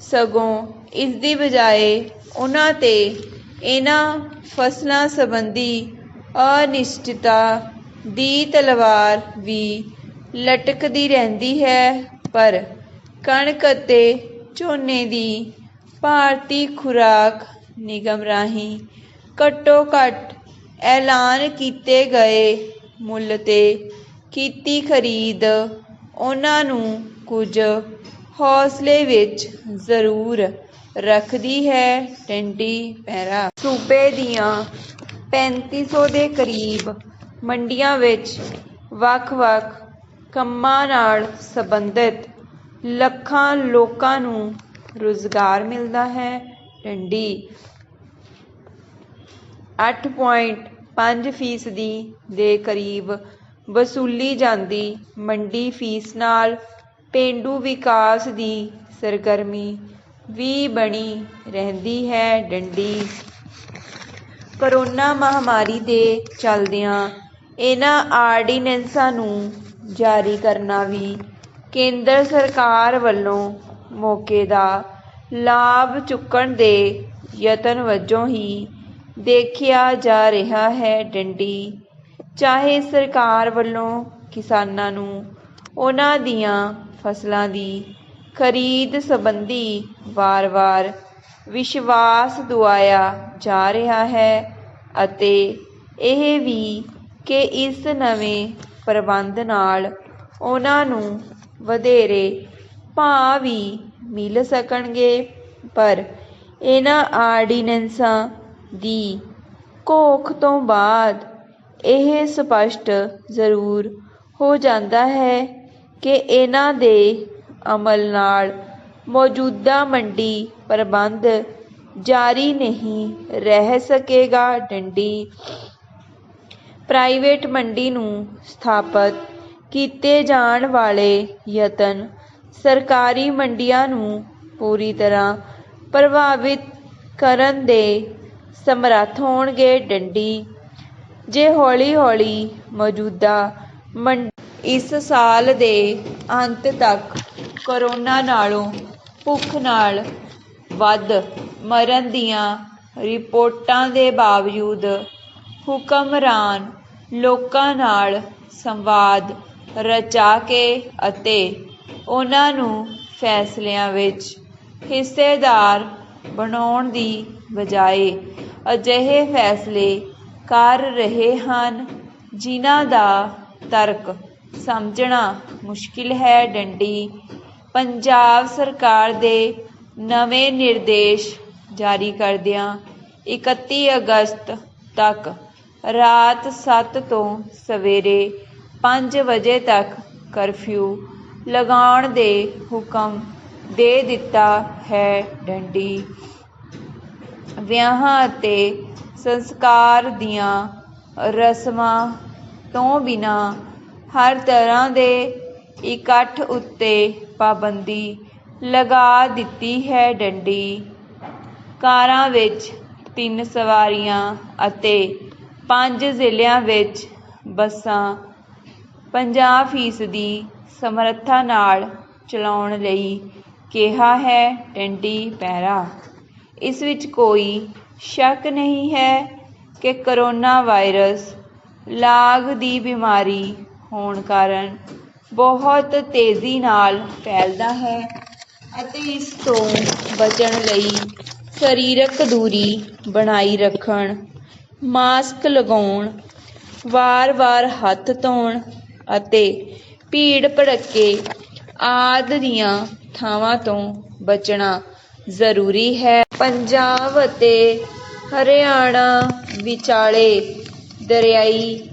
ਸਗੋਂ ਇਸ ਦੀ ਬਜਾਏ ਉਹਨਾਂ ਤੇ ਇਹਨਾਂ ਫਸਲਾਂ ਸੰਬੰਧੀ ਅਨਿਸ਼ਚਿਤਤਾ ਦੀ ਤਲਵਾਰ ਵੀ ਲਟਕਦੀ ਰਹਿੰਦੀ ਹੈ। ਪਰ ਕਣਕ ਅਤੇ ਝੋਨੇ ਦੀ ਭਾਰਤੀ ਖੁਰਾਕ ਨਿਗਮ ਰਾਹੀਂ ਘੱਟੋ ਘੱਟ ਐਲਾਨ ਕੀਤੇ ਗਏ ਮੁੱਲ ਤੇ ਕੀਤੀ ਖਰੀਦ ਉਹਨਾਂ ਨੂੰ ਕੁਝ ਹੌਸਲੇ ਵਿੱਚ ਜ਼ਰੂਰ ਰੱਖਦੀ ਹੈ। ਡੰਡੀ ਪੈਰਾ ਸੂਬੇ ਦੀਆਂ 3500 ਦੇ ਕਰੀਬ ਮੰਡੀਆਂ ਵਿੱਚ ਵੱਖ-ਵੱਖ ਕੰਮਾਂ ਨਾਲ ਸੰਬੰਧਿਤ ਲੱਖਾਂ ਲੋਕਾਂ ਨੂੰ ਰੁਜ਼ਗਾਰ ਮਿਲਦਾ ਹੈ। ਡੰਡੀ 8.5% ਦੇ ਕਰੀਬ ਵਸੂਲੀ ਜਾਂਦੀ ਮੰਡੀ ਫੀਸ ਨਾਲ ਪੇਂਡੂ ਵਿਕਾਸ ਦੀ ਸਰਗਰਮੀ ਵੀ ਬਣੀ ਰਹਿੰਦੀ ਹੈ। ਡੰਡੀ ਕਰੋਨਾ ਮਹਾਮਾਰੀ ਦੇ ਚੱਲਦਿਆਂ ਇਹਨਾਂ ਆਰਡੀਨੈਂਸਾਂ ਨੂੰ ਜਾਰੀ ਕਰਨਾ ਵੀ ਕੇਂਦਰ ਸਰਕਾਰ ਵੱਲੋਂ ਮੌਕੇ ਦਾ ਲਾਭ ਚੁੱਕਣ ਦੇ ਯਤਨ ਵਜੋਂ ਹੀ ਦੇਖਿਆ ਜਾ ਰਿਹਾ ਹੈ। ਡੰਡੀ ਚਾਹੇ ਸਰਕਾਰ ਵੱਲੋਂ ਕਿਸਾਨਾਂ ਨੂੰ ਉਹਨਾਂ ਦੀਆਂ ਫਸਲਾਂ ਦੀ ਖਰੀਦ ਸੰਬੰਧੀ ਵਾਰ-ਵਾਰ ਵਿਸ਼ਵਾਸ ਦਿਵਾਇਆ ਜਾ ਰਿਹਾ ਹੈ ਅਤੇ ਇਹ ਵੀ ਕਿ ਇਸ ਨਵੇਂ ਪ੍ਰਬੰਧ ਨਾਲ ਉਹਨਾਂ ਨੂੰ ਵਧੇਰੇ ਭਾਅ ਵੀ ਮਿਲ ਸਕਣਗੇ, ਪਰ ਇਹਨਾਂ ਆਰਡੀਨੈਂਸਾਂ ਦੀ ਘੋਖ ਤੋਂ ਬਾਅਦ ਇਹ ਸਪਸ਼ਟ ਜ਼ਰੂਰ ਹੋ ਜਾਂਦਾ ਹੈ ਕਿ ਇਹਨਾਂ ਦੇ ਅਮਲ ਨਾਲ ਮੌਜੂਦਾ ਮੰਡੀ ਪ੍ਰਬੰਧ ਜਾਰੀ ਨਹੀਂ ਰਹਿ ਸਕੇਗਾ। ਡੰਡੀ ਪ੍ਰਾਈਵੇਟ ਮੰਡੀ ਨੂੰ ਸਥਾਪਤ ਕੀਤੇ ਜਾਣ ਵਾਲੇ ਯਤਨ ਸਰਕਾਰੀ ਮੰਡੀਆਂ ਨੂੰ ਪੂਰੀ ਤਰ੍ਹਾਂ ਪ੍ਰਭਾਵਿਤ ਕਰਨ ਦੇ ਸਮਰੱਥ ਹੋਣਗੇ। ਡੰਡੀ ਜੇ ਹੌਲੀ-ਹੌਲੀ ਮੌਜੂਦਾ ਇਸ ਸਾਲ ਦੇ ਅੰਤ ਤੱਕ ਕਰੋਨਾ ਨਾਲੋਂ ਭੁੱਖ ਨਾਲ ਵੱਧ ਮਰਨ ਦੀਆਂ ਰਿਪੋਰਟਾਂ ਦੇ ਬਾਵਜੂਦ ਹੁਕਮਰਾਨ ਲੋਕਾਂ ਨਾਲ ਸੰਵਾਦ ਰਚਾ ਕੇ ਅਤੇ ਉਹਨਾਂ ਨੂੰ ਫੈਸਲਿਆਂ ਵਿੱਚ ਹਿੱਸੇਦਾਰ ਬਣਾਉਣ ਦੀ ਬਜਾਏ ਅਜਿਹੇ ਫੈਸਲੇ ਕਰ ਰਹੇ ਹਨ ਜਿਨ੍ਹਾਂ ਦਾ ਤਰਕ ਸਮਝਣਾ ਮੁਸ਼ਕਿਲ ਹੈ। ਡੰਡੀ ਪੰਜਾਬ ਸਰਕਾਰ ਦੇ ਨਵੇਂ ਨਿਰਦੇਸ਼ ਜਾਰੀ ਕਰਦਿਆਂ 31 ਅਗਸਤ ਤੱਕ ਰਾਤ 7 ਤੋਂ ਸਵੇਰੇ 5 ਵਜੇ ਤੱਕ ਕਰਫਿਊ ਲਗਾਉਣ ਦੇ ਹੁਕਮ ਦੇ ਦਿੱਤਾ ਹੈ। ਡੰਡੀ ਵਿਆਹਾਂ ਅਤੇ ਸੰਸਕਾਰ ਦੀਆਂ ਰਸਮਾਂ ਤੋਂ ਬਿਨਾਂ ਹਰ ਤਰ੍ਹਾਂ ਦੇ ਇਕੱਠ ਉੱਤੇ ਪਾਬੰਦੀ ਲਗਾ ਦਿੱਤੀ ਹੈ। ਡੰਡੀ ਕਾਰਾਂ ਵਿੱਚ 3 ਸਵਾਰੀਆਂ ਅਤੇ 5 ਜ਼ਿਲ੍ਹਿਆਂ ਵਿੱਚ ਬੱਸਾਂ 50% ਸਮਰੱਥਾ ਨਾਲ ਚਲਾਉਣ ਲਈ ਕਿਹਾ ਹੈ। ਡੰਡੀ ਪੈਰਾ ਇਸ ਵਿੱਚ ਕੋਈ ਸ਼ੱਕ ਨਹੀਂ ਹੈ ਕਿ ਕਰੋਨਾ ਵਾਇਰਸ ਲਾਗ ਦੀ ਬਿਮਾਰੀ ਹੋਣ ਕਾਰਨ ਬਹੁਤ ਤੇਜ਼ੀ ਨਾਲ ਫੈਲਦਾ ਹੈ ਅਤੇ ਇਸ ਤੋਂ ਬਚਣ ਲਈ ਸਰੀਰਕ ਦੂਰੀ ਬਣਾਈ ਰੱਖਣ, ਮਾਸਕ ਲਗਾਉਣ, ਵਾਰ-ਵਾਰ ਹੱਥ ਧੋਣ ਅਤੇ ਭੀੜ ਭੜੱਕੇ ਆਦਿ ਦੀਆਂ ਥਾਵਾਂ ਤੋਂ ਬਚਣਾ ਜ਼ਰੂਰੀ ਹੈ। ਪੰਜਾਬ ਅਤੇ ਹਰਿਆਣਾ ਵਿਚਾਲੇ ਦਰਿਆਈ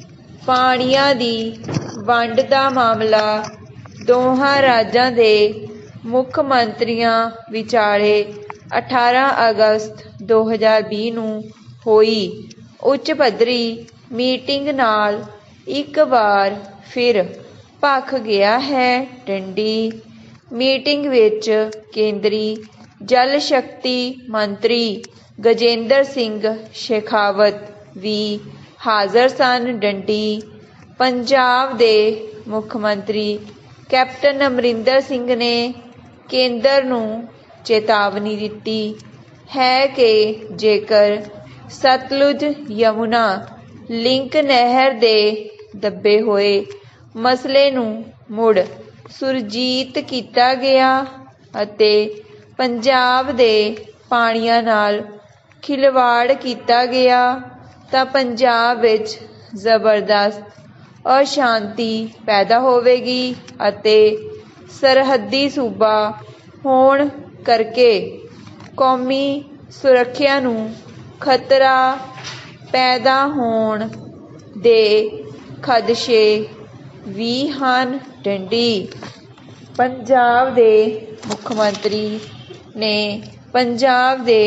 ਪਾਣੀਆਂ ਦੀ ਵੰਡ ਦਾ ਮਾਮਲਾ ਦੋਹਾਂ ਰਾਜਾਂ ਦੇ ਮੁੱਖ ਮੰਤਰੀਆਂ ਵਿਚਾਲੇ 18 ਅਗਸਤ 2020 ਨੂੰ ਹੋਈ ਉੱਚ ਪੱਧਰੀ ਮੀਟਿੰਗ ਨਾਲ ਇੱਕ ਵਾਰ ਫਿਰ ਭਖ ਗਿਆ ਹੈ। ਡੰਡੀ ਮੀਟਿੰਗ ਵਿੱਚ ਕੇਂਦਰੀ ਜਲ ਸ਼ਕਤੀ ਮੰਤਰੀ ਗਜੇਂਦਰ ਸਿੰਘ ਸ਼ੇਖਾਵਤ ਵੀ ਹਾਜ਼ਰ ਸਨ। ਡੰਡੀ ਪੰਜਾਬ ਦੇ ਮੁੱਖ ਮੰਤਰੀ ਕੈਪਟਨ ਅਮਰਿੰਦਰ ਸਿੰਘ ਨੇ ਕੇਂਦਰ ਨੂੰ ਚੇਤਾਵਨੀ ਦਿੱਤੀ ਹੈ ਕਿ ਜੇਕਰ ਸਤਲੁਜ ਯਮੁਨਾ ਲਿੰਕ ਨਹਿਰ ਦੇ ਦੱਬੇ ਹੋਏ ਮਸਲੇ ਨੂੰ ਮੁੜ ਸੁਰਜੀਤ ਕੀਤਾ ਗਿਆ ਅਤੇ ਪੰਜਾਬ ਦੇ ਪਾਣੀਆਂ ਨਾਲ ਖਿਲਵਾੜ ਕੀਤਾ ਗਿਆ ਤਾਂ ਪੰਜਾਬ ਵਿੱਚ ਜ਼ਬਰਦਸਤ ਅਸ਼ਾਂਤੀ ਪੈਦਾ ਹੋਵੇਗੀ ਅਤੇ ਸਰਹੱਦੀ ਸੂਬਾ ਹੋਣ ਕਰਕੇ ਕੌਮੀ ਸੁਰੱਖਿਆ ਨੂੰ ਖਤਰਾ ਪੈਦਾ ਹੋਣ ਦੇ ਖਦਸ਼ੇ ਵੀ ਹਨ। ਡੰਡੀ ਪੰਜਾਬ ਦੇ ਮੁੱਖ ਮੰਤਰੀ ਨੇ ਪੰਜਾਬ ਦੇ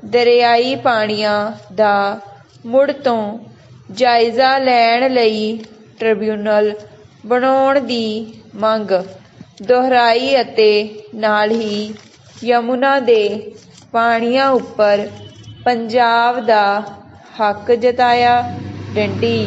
ਦਰਿਆਈ ਪਾਣੀਆਂ ਦਾ ਮੁੜ ਤੋਂ ਜਾਇਜ਼ਾ ਲੈਣ ਲਈ ਟ੍ਰਿਬਿਊਨਲ ਬਣਾਉਣ ਦੀ ਮੰਗ ਦੁਹਰਾਈ ਅਤੇ ਨਾਲ ਹੀ ਯਮੁਨਾ ਦੇ ਪਾਣੀਆਂ ਉੱਪਰ ਪੰਜਾਬ ਦਾ ਹੱਕ ਜਤਾਇਆ। ਡੰਡੀ